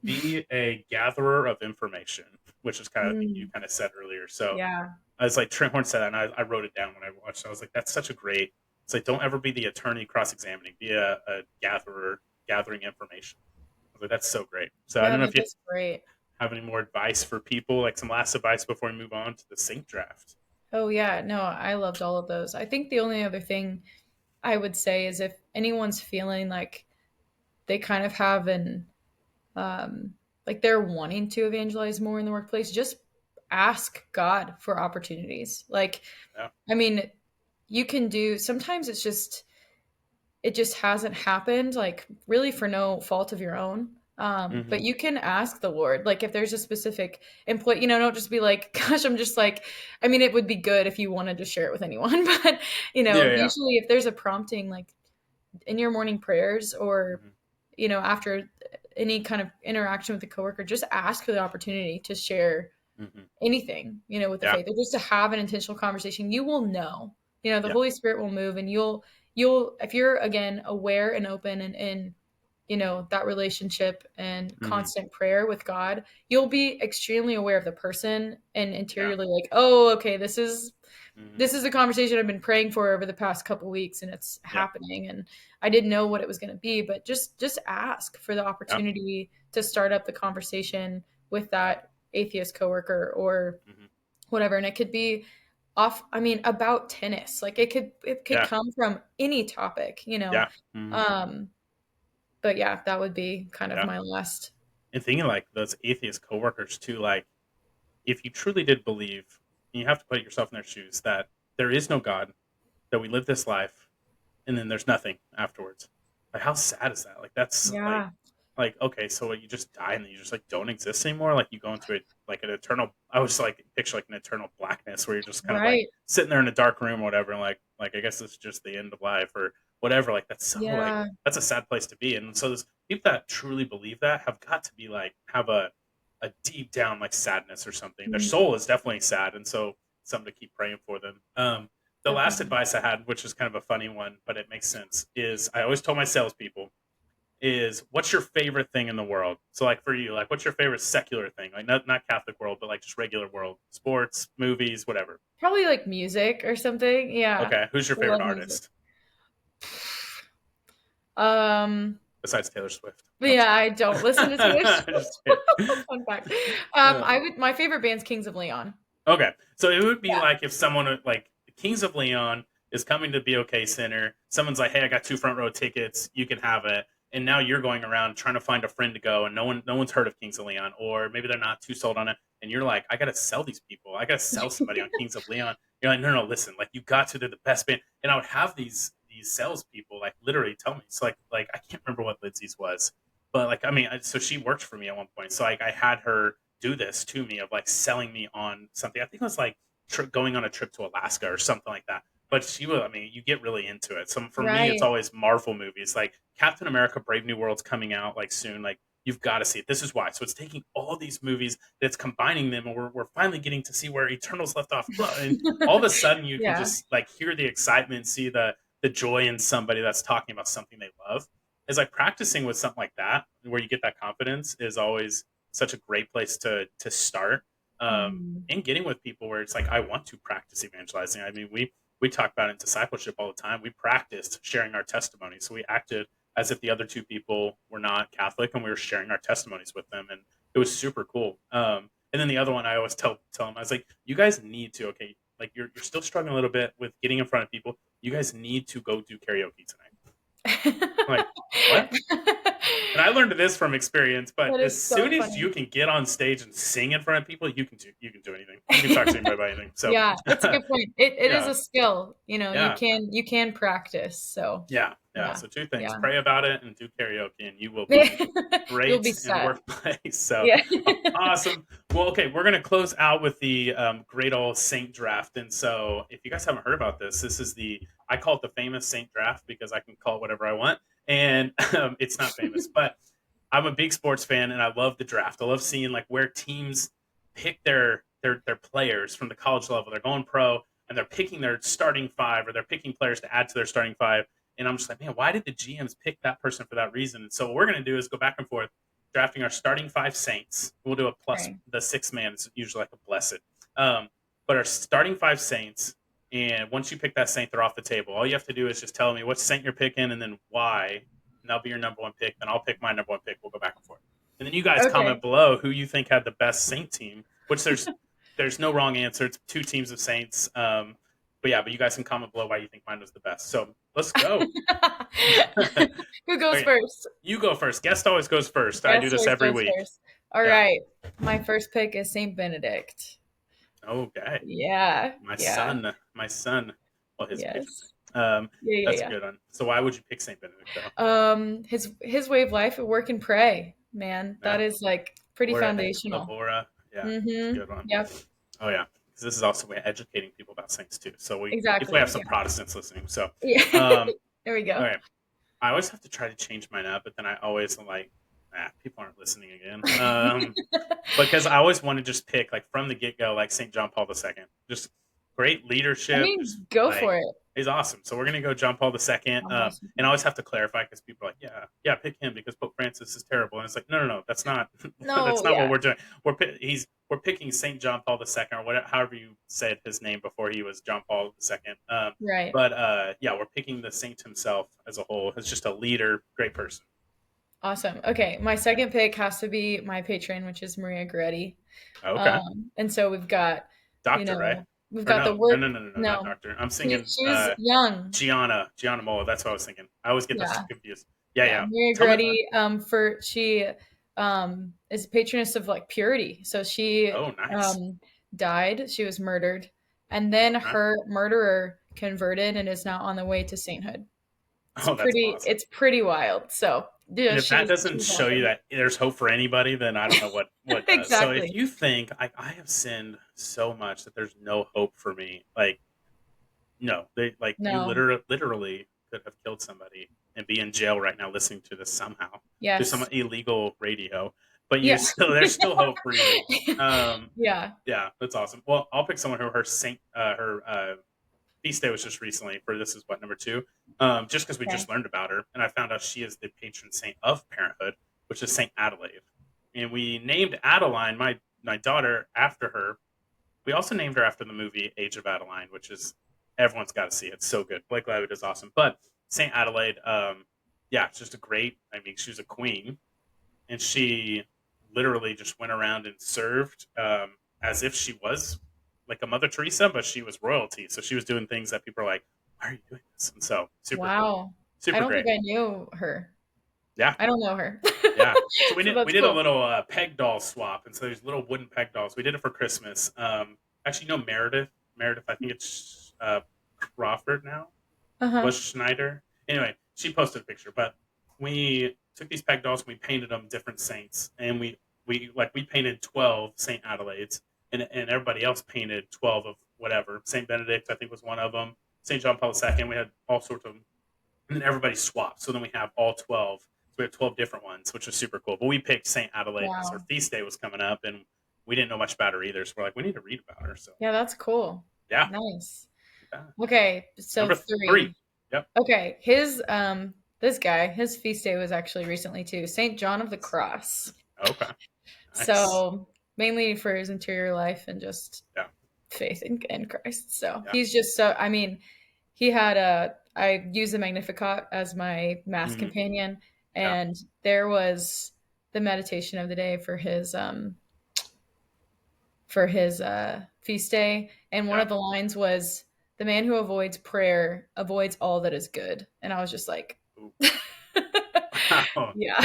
be a gatherer of information, which is kind of, I think you Mm. kind of said earlier. So Yeah. I was like, Trent Horn said that, and I wrote it down when I watched it. I was like, that's such a great. It's like, don't ever be the attorney cross-examining. Be a gatherer gathering information. I was like, that's so great. So I Yeah, don't know no, if you that's great. have any more advice for people, like some last advice before we move on to the sync draft. Oh yeah, no, I loved all of those. I think the only other thing I would say is if anyone's feeling like they kind of have an like they're wanting to evangelize more in the workplace, just ask God for opportunities. Like, Yeah. I mean, you can do sometimes it just hasn't happened, like really for no fault of your own. But Mm-hmm. you can ask the Lord, like if there's a specific employee, don't just be like, gosh, I'm just like, I mean, it would be good if you wanted to share it with anyone, but Yeah. Yeah. usually if there's a prompting, like in your morning prayers or, Mm-hmm. after any kind of interaction with a coworker, just ask for the opportunity to share Mm-hmm. anything, with the Yeah. faith, or just to have an intentional conversation. You will know, the Yeah. Holy Spirit will move, and you'll if you're again aware and open and in that relationship and Mm-hmm. constant prayer with God, you'll be extremely aware of the person and Yeah. interiorly like, oh, okay, this is Mm-hmm. this is a conversation I've been praying for over the past couple weeks, and it's Yeah. happening, and I didn't know what it was going to be, but just ask for the Yeah. opportunity to start up the conversation with Yeah. that atheist coworker or Mm-hmm. whatever. And it could be off, I mean, about tennis, like it could Yeah. come from any topic, Yeah. Mm-hmm. um but yeah, that would be kind of Yeah. my last. And thinking like those atheist coworkers too, like if you truly did believe, and you have to put yourself in their shoes, that there is no God, that we live this life, and then there's nothing afterwards. Like how sad is that? Like that's Yeah. like okay, so what, you just die and then you just like don't exist anymore. Like you go into it like an eternal. I was like picture like an eternal blackness where you're just kind of like Right. sitting there in a dark room or whatever, and like I guess it's just the end of life or whatever. Like that's so like Yeah. that's a sad place to be. And so those people that truly believe that have got to be like have a deep down like sadness or something. Their Mm, soul is definitely sad, and so something to keep praying for them. The last definitely. advice I had, which is kind of a funny one, but it makes sense, is I always told my salespeople is what's your favorite thing in the world? So like for you, like what's your favorite secular thing? Like not Catholic world, but like just regular world, sports, movies, whatever. Probably like music or something. Yeah. Okay, who's your I favorite love music. artist Um, besides Taylor Swift? but No, I'm just yeah, kidding. I don't listen to Taylor Swift. Just kidding. Fun fact. Uh, My favorite band's Kings of Leon. Okay, so it would be Yeah. like if someone like Kings of Leon is coming to BOK Center. Someone's like, "Hey, I got two front row tickets. You can have it." And now you're going around trying to find a friend to go, and no one's heard of Kings of Leon, or maybe they're not too sold on it. And you're like, "I got to sell these people. I got to sell somebody on Kings of Leon." You're like, "No, no, listen. Like, you got to. They're the best band." And I would have these salespeople like literally tell me. So like I can't remember what Lindsay's was, but like I mean, so she worked for me at one point. So like I had her do this to me of like selling me on something. I think it was like going on a trip to Alaska or something like that. But she will. I mean, you get really into it. So for me, it's Right. always Marvel movies, like Captain America: Brave New World's coming out like soon. Like You've got to see it. This is why. So it's taking all these movies, that's combining them, and we're finally getting to see where Eternals left off. And all of a sudden, you can Yeah. just like hear the excitement, see the joy in somebody that's talking about something they love. It's like practicing with something like that, where you get that confidence, is always such a great place to start. Mhm. And getting with people where it's like, I want to practice evangelizing. I mean, we talk about it in discipleship all the time. We practiced sharing our testimony, so we acted as if the other two people were not Catholic, and we were sharing our testimonies with them, and it was super cool. And then the other one, I always tell them, I was like, you guys need to, okay, like you're still struggling a little bit with getting in front of people. You guys need to go do karaoke tonight. I'm like, what? And I learned this from experience. But That as is so soon as funny. you can get on stage and sing in front of people, you can do anything. You can talk to anybody about anything. So Yeah, it's a good point. It is yeah, a skill, you know, yeah. you can practice. So, Yeah, yeah. yeah. So two things: Yeah. pray about it and do karaoke, and you will be You'll be great in the set. workplace. So Yeah. awesome. Well, okay, we're gonna close out with the great old Saint draft. And so, if you guys haven't heard about this, this is the I call it the famous Saint draft because I can call it whatever I want, and it's not famous, but I'm a big sports fan, and I love the draft. I love seeing like where teams pick their players from the college level. They're going pro, and they're picking their starting five, or they're picking players to add to their starting five. And I'm just like, man, why did the GMs pick that person for that reason? And so what we're going to do is go back and forth, drafting our starting five Saints. We'll do a plus Okay. the sixth man. It's usually like a blessed. Um, but our starting five Saints, and once you pick that Saint, they're off the table. All you have to do is just tell me what Saint you're picking, and then why, and that'll be your number one pick. Then I'll pick my number one pick. We'll go back and forth. And then you guys comment Okay. below who you think had the best Saint team, which there's no wrong answer. It's two teams of Saints. But yeah, but you guys can comment below why you think mine was the best. So let's go. Who goes Okay, first? you go first. Guest always goes first. I do Guess this yours every goes week. first. All Yeah. right. My first pick is Saint Benedict. Okay. Yeah. My Yeah. son. My son. Well, his patron Yes. saint. Yeah, That's a yeah, good one. So why would you pick Saint Benedict though? his way of life, work and pray, man. That Yeah. is like pretty Ora et foundational. labora. Yeah, it's a Mm-hmm. good one. Yep. Oh yeah, because this is also way of educating people about saints too. So if we have Exactly. some Yeah. Protestants listening. So Yeah. um, There we go. okay. I always have to try to change mine up, but then I always am like, people aren't listening again. Because I always want to just pick like from the get go, like Saint John Paul II. Just great I leadership. Just mean, go like for it. he's awesome. So we're gonna go John Paul II. And I always have to clarify because people are like, yeah, pick him because Pope Francis is terrible. And it's like, no, that's not that's No, not what yeah. we're doing. We're picking Saint John Paul II, or whatever, however you said his name before he was John Paul II. Right. But yeah, we're picking the saint himself as a whole as just a leader, great person. Awesome. Okay. My second pick has to be my patron, which is Maria Goretti. Okay. And so we've got, you Doctor, right? know, we've Or got the no, no, work. no, no, no, no, not No, doctor. I'm she, singing she was young. Gianna Mola. That's what I was thinking. I always get those Yeah. two confused. Yeah, Yeah. yeah. Maria Tell me. Goretti, for she is patroness of like purity. So she Oh, nice. um died. She was murdered. And then Huh? her murderer converted and is now on the way to sainthood. Oh, that's awesome. It's pretty wild. So yeah, And if that doesn't she's show you awesome. that there's hope for anybody, then I don't know what does. So if Exactly. you think I have sinned so much that there's no hope for me, like no, they like you No. literally could have killed somebody and be in jail right now listening to this somehow through some Yes. illegal radio, but you Yeah. still there's still hope for you. Um, Yeah. yeah, that's awesome. Well, I'll pick someone who her feast day was just recently for this is what number two, just because we Okay. just learned about her, and I found out she is the patron saint of parenthood, which is Saint Adelaide, and we named Adeline, my daughter, after her. We also named her after the movie Age of Adeline, which is everyone's got to see it. It's so good. Blake Lively is awesome, but Saint Adelaide, yeah, it's just a great. I mean, she was a queen, and she literally just went around and served as if she was like a Mother Teresa, but she was royalty. So she was doing things that people are like, "Why are you doing this?" And so super cool, Wow. I super don't think great. I knew her. Yeah, I don't know her. yeah. So we So did we that's did a cool. little peg doll swap, and so there's little wooden peg dolls. We did it for Christmas. Actually, you know Meredith. Meredith, I think it's Crawford now. Uh-huh. Was Schneider. Anyway, she posted a picture, but we took these peg dolls and we painted them different saints, and we painted 12 Saint Adelaides, and everybody else painted 12 of whatever. Saint Benedict, I think, was one of them. Saint John Paul II. We had all sorts of them, and then everybody swapped. So then we have all 12. So We have 12 different ones, which was super cool. But we picked Saint Adelaide because her Wow. feast day was coming up, and we didn't know much about her either. So we're like, we need to read about her. So Yeah, that's cool. yeah, Nice. yeah. Okay, so Number three. three. Yep. Okay, his this guy, his feast day was actually recently too. Saint John of the Cross. Okay. Nice. So mainly for his interior life and just Yeah. faith in Christ. So Yeah. he's just so, I mean, he had a, I use the Magnificat as my mass Hmm. companion, Yeah. and there was the meditation of the day for his feast day, and one Yeah. of the lines was, "The man who avoids prayer avoids all that is good," and I was just like, Ooh. Wow. yeah,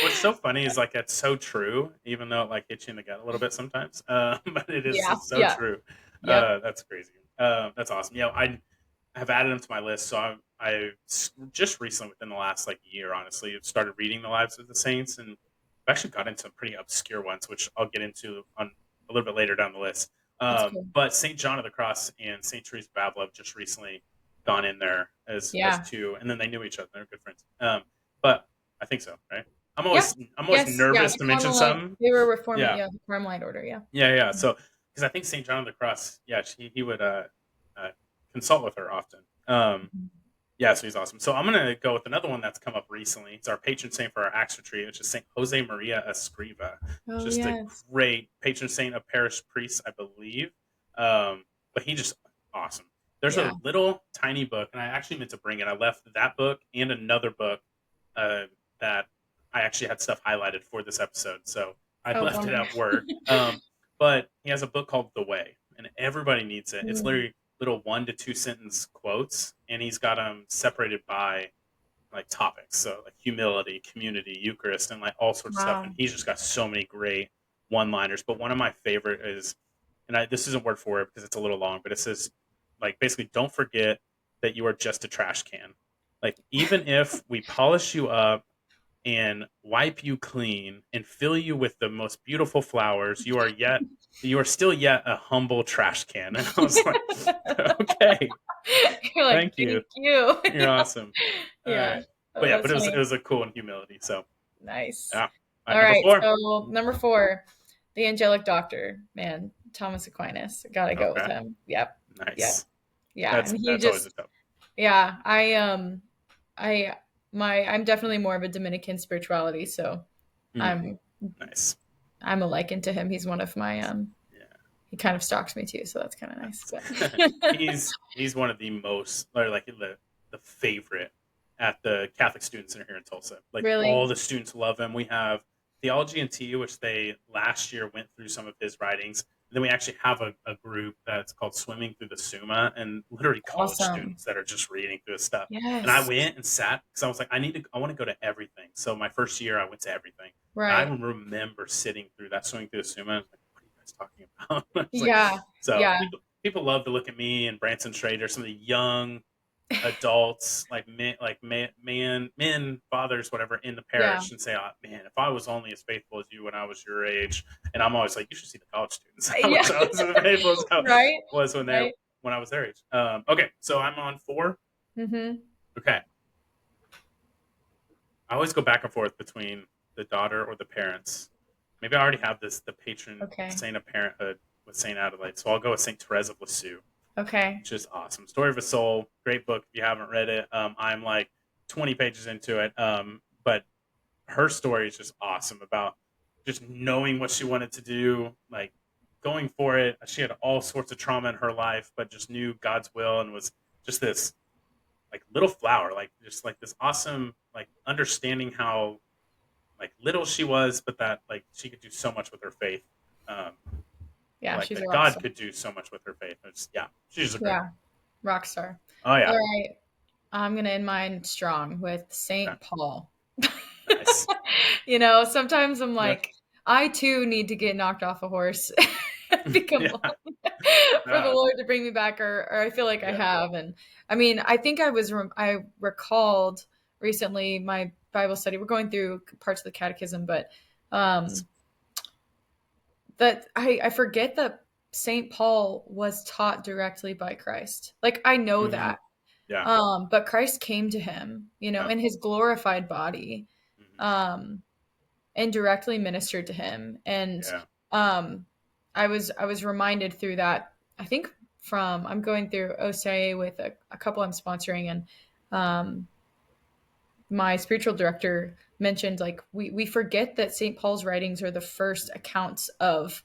What's so funny is like it's so true, even though it like hits you in the gut a little bit sometimes. But it is yeah, it's so yeah, true. yep, That's crazy. That's awesome. I have added them to my list. So just recently, within the last like year, honestly, have started reading the lives of the saints, and I've actually got into some pretty obscure ones, which I'll get into on a little bit later down the list. that's cool. But Saint John of the Cross and Saint Teresa of Avila have just recently gone in there as Yeah, two, and then they knew each other. They're good friends. But I think so, right? yeah, I'm always yes, yeah. nervous The to mention Carmelite, something. they were reforming, Yeah, yeah, the Carmelite order, yeah. yeah. So because I think Saint John of the Cross, yeah, he would uh, consult with her often. Yeah, so he's awesome. So I'm gonna go with another one that's come up recently. It's our patron saint for our Acts retreat, which is Saint Jose Maria Escriva. Oh Just a yes, great patron saint of parish priests, I believe. But he just awesome. There's yeah. a little tiny book, and I actually meant to bring it. I left that book and another book uh, that I actually had stuff highlighted for this episode, so I Oh, left it bummer. at work. But he has a book called The Way, and everybody needs it. It's Mm, literally little 1 to 2 sentence quotes, and he's got them separated by like topics, so like humility, community, Eucharist, and like all sorts of stuff. And wow. he's just got so many great one-liners. But one of my favorite is, and this isn't word for it because it's a little long, but it says like basically, don't forget that you are just a trash can. Like even if we polish you up and wipe you clean and fill you with the most beautiful flowers, you are still yet a humble trash can. And I was like, okay, You're like, thank you. thank you. You're Yeah, awesome. All yeah. right. Oh, But yeah, that's it funny. was a cool in humility. So Nice. yeah. All right, All number right, four. so number four, the angelic doctor, man, Thomas Aquinas. Gotta go with Okay. him. Yep, yep, Nice. yeah. And he That's always a just, tough. yeah, I, I'm definitely more of a Dominican spirituality, so Mm, I'm, nice. I'm a liken to him. He's one of my, Yeah. he kind of stalks me too, so that's kind of nice. But He's one of the most or like the favorite at the Catholic Student Center here in Tulsa. Like all really the students love him. We have Theology and Tea, which they last year went through some of his writings. And then we actually have a group that's called Swimming Through the Summa, and literally college awesome. students that are just reading through his stuff. And I Yes. went and sat because I was like, I want to go to everything. So my first year, I went to everything. And I Right. remember sitting through that Swimming Through the Summa. I was like, what are you guys talking about? I was like, Yeah. so Yeah. people love to look at me and Branson Schrader, some of the young adults, like men, fathers, whatever, in the Yeah. parish, and say, "Oh man, if I was only as faithful as you when I was your age," and I'm always like, "You should see the college students. How Yeah. much I was as faithful as I Right. was Right. when I was their age." Okay, so I'm on four. Mm-hmm. Okay, I always go back and forth between the daughter or the parents. Maybe I already have the patron Okay. saint of parenthood with Saint Adelaide, so I'll go with Saint Therese of Lisieux. Okay. Which is awesome. Story of a Soul, great book. If you haven't read it, I'm like 20 pages into it. But her story is just awesome about just knowing what she wanted to do, like going for it. She had all sorts of trauma in her life, but just knew God's will and was just this like little flower, like just like this awesome, like understanding how like little she was, but that like she could do so much with her faith. Um, Yeah, like she's a that rock God star. could do so much with her faith. Yeah, she's just a great Yeah, one. rock star. Oh All yeah, right. I'm gonna end mine strong with okay. Saint Paul. Nice. Sometimes I'm Yeah. like, I too need to get knocked off a horse, become Yeah. for the Uh, Lord to bring me back, or I feel like I yeah. have. And I mean, I think I recalled recently my Bible study. We're going through parts of the catechism, but um, that I forget that Saint Paul was taught directly by Christ. Like I know Mm-hmm. that, Yeah. But Christ came to him, Yeah. in his glorified body, Hmm. um, and directly ministered to him. And Yeah. um, I was reminded through that. I think I'm going through OCIA with a couple I'm sponsoring, and um, my spiritual director mentioned, like, we forget that St. Paul's writings are the first accounts of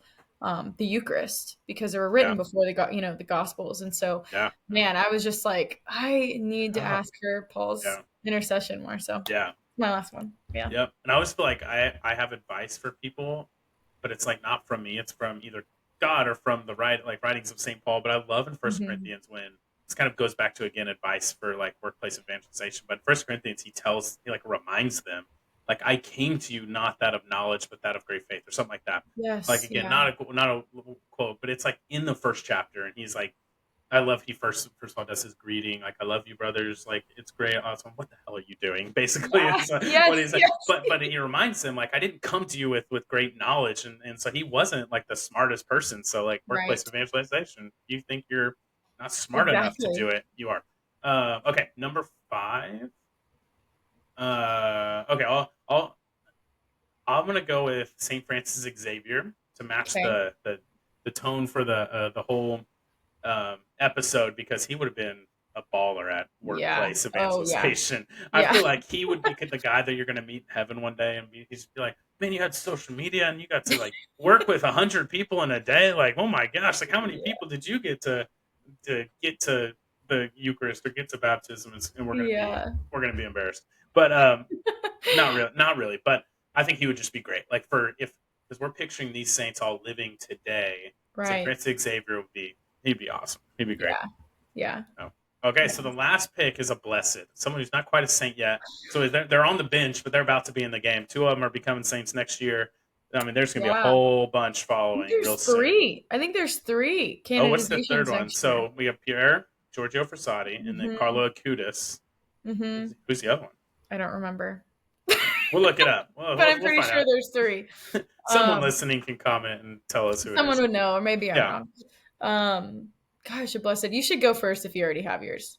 the Eucharist, because they were Yeah. written before the Gospels. And so, Yeah. man, I was just like, I need to Yeah. ask her Paul's Yeah. intercession more. So Yeah. my last one. Yeah. Yep. And I always feel like I have advice for people, but it's like not from me. It's from either God or from the writings of St. Paul. But I love in First Hmm. Corinthians when this kind of goes back to again advice for like workplace evangelization. But in First Corinthians, he like reminds them, like, I came to you not that of knowledge, but that of great faith, or something like that. Like Yes. again, Yeah. not a quote, but it's like in the first chapter, and he's like, I love he first of all does his greeting, like, I love you brothers, like, it's great, awesome. What the hell are you doing? Basically, Yeah. it's what Yes. he's like. Yes. But he reminds him, like, I didn't come to you with great knowledge, and so he wasn't like the smartest person. So like workplace Right. evangelization, you think you're not smart enough to do Exactly. it, you are. Okay, number five. Okay, I'm gonna go with Saint Francis Xavier to match Okay. the tone for the whole episode, because he would have been a baller at Yeah. workplace Oh, yeah. evangelization. I Yeah. feel like he would be the guy that you're going to meet in heaven one day, and he's be like, "Man, you had social media and you got to like work with 100 people in a day. Like, oh my gosh, like how many Yeah. people did you get to get to the Eucharist or get to baptism?" And Yeah. we're gonna be embarrassed, but not really. But I think he would just be great. Like for if because we're picturing these saints all living today. St. Right. Francis Xavier he'd be awesome. He'd be great. Yeah. Yeah. Oh. Okay, Yeah. so the last pick is a blessed, someone who's not quite a saint yet. So they're on the bench, but they're about to be in the game. Two of them are becoming saints next year. I mean, there's going to be a Yeah. whole bunch following real soon. I think there's three Oh, what's the third canonizations one? next year. So we have Pierre Giorgio Frassati, and then Hmm. Carlo Acutis. Hmm. Who's the other one? I don't remember, We'll look it up. but I'm We'll pretty find sure out. there's three. Someone Um, listening can comment and tell us who it Someone is. would know, or maybe I'm Yeah. wrong. Um, Gosh, blessed. You should go first if you already have yours.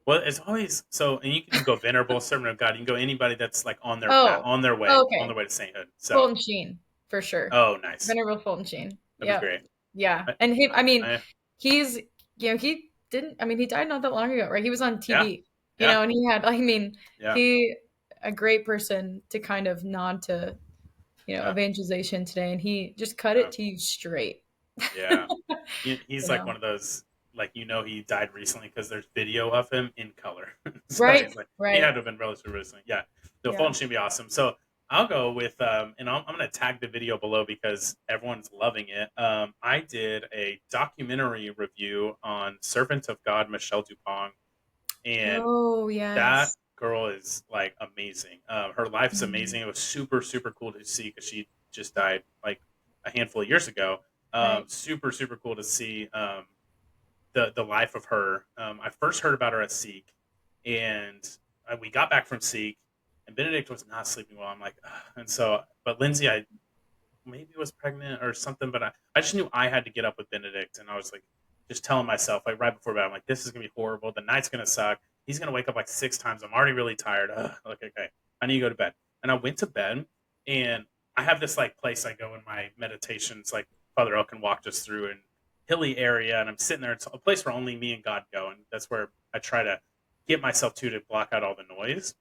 Well, it's always so, and you can go venerable servant of God. You can go anybody that's like on their path, Oh, on their okay. way to sainthood. So, Fulton Sheen, for sure. oh, nice, Venerable Fulton Sheen. that'd be Yep. great. Yeah. I, And I mean, I, he's, he didn't, I mean, he died not that long ago, right? He was on yeah, TV, yeah, and he had, I mean, yeah, he, a great person to kind of nod to, yeah, evangelization today. And he just cut yeah, it to you straight. yeah. He's you like know, one of those, like, he died recently because there's video of him in color. So right, he's like, he had right. to have been relatively recently. Yeah, the Yeah. phone should be awesome. So I'll go with, and I'm gonna tag the video below because everyone's loving it. I did a documentary review on Servant of God Michelle Dupont, and Oh, that yes. girl is like amazing. Her life's Mhm. amazing. It was super cool to see because she just died like a handful of years ago. Right. Super cool to see the life of her. I first heard about her at Seek, and we got back from Seek, and Benedict was not sleeping well. I'm like, ugh. And so, but Lindsay, I maybe was pregnant or something, but I just knew I had to get up with Benedict, and I was like, just telling myself like right before bed, I'm like, this is gonna be horrible. The night's gonna suck. He's gonna wake up like 6 times. I'm already really tired. Ugh. Like, okay, I need to go to bed. And I went to bed, and I have this like place I go in my meditations, like Father Elkin walked us through in hilly area, and I'm sitting there. It's a place where only me and God go, and that's where I try to get myself to block out all the noise.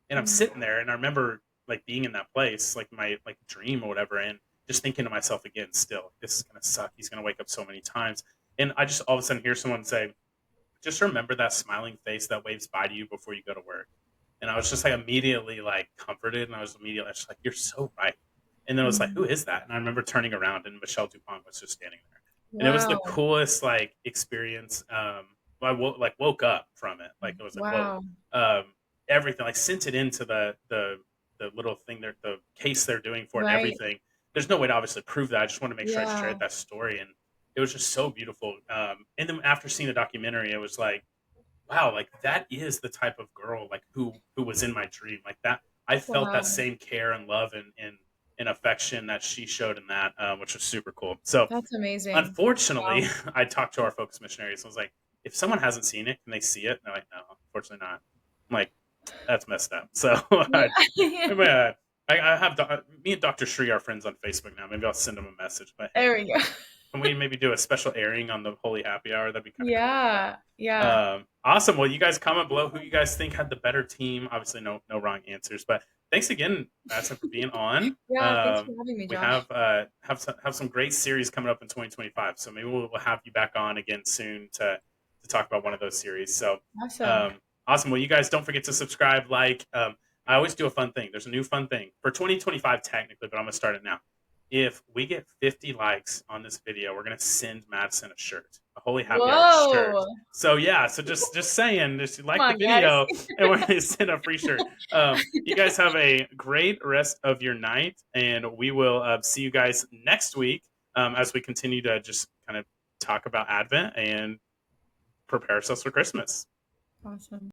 And I'm Mhm. sitting there, and I remember like being in that place, like my like dream or whatever, and just thinking to myself again, still, this is gonna suck. He's gonna wake up so many times, and I just all of a sudden hear someone say, "Just remember that smiling face that waves by to you before you go to work." And I was just like immediately like comforted, and I was immediately just like, "You're so right." And then I was like, "Who Mhm. is that?" And I remember turning around, and Michelle Dupont was just standing there, and it was the Wow. coolest like experience. I woke up from it, like it was like, whoa, Wow. um, everything like sent it into the little thing the case they're doing for it and Right. everything. There's no way to obviously prove that. I just want to make sure I Yeah. shared that story, and it was just so beautiful. And then after seeing the documentary, it was like, wow, like that is the type of girl like who was in my dream. Like that, I felt that Wow. same care and love and affection that she showed in that, which was super cool. So That's amazing. unfortunately, Wow. I talked to our focus missionaries. I was like, if someone hasn't seen it, can they see it? And they're like, no, unfortunately not. I'm like, that's messed up. So Yeah. Yeah. maybe, I have me and Dr. Shree are friends on Facebook now. Maybe I'll send him a message. But hey, There we go. can we maybe do a special airing on the Holy Happy Hour? That'd be kind of cool. But Yeah. Yeah. awesome. Well, you guys comment below who you guys think had the better team. Obviously, no wrong answers. But thanks again, Madison, for being on. Yeah. Thanks for having me, We Josh. have some great series coming up in 2025. So maybe we'll have you back on again soon to talk about one of those series. So Awesome. um, awesome. Well, you guys don't forget to subscribe, like. I always do a fun thing. There's a new fun thing for 2025 technically, but I'm gonna start it now. If we get 50 likes on this video, we're gonna send Madison a shirt, a Holy Happy Hour shirt. Whoa. So yeah, so just saying, just Come like the on, guys. video, and we're gonna send a free shirt. You guys have a great rest of your night, and we will see you guys next week as we continue to just kind of talk about Advent and prepare ourselves for Christmas. Awesome.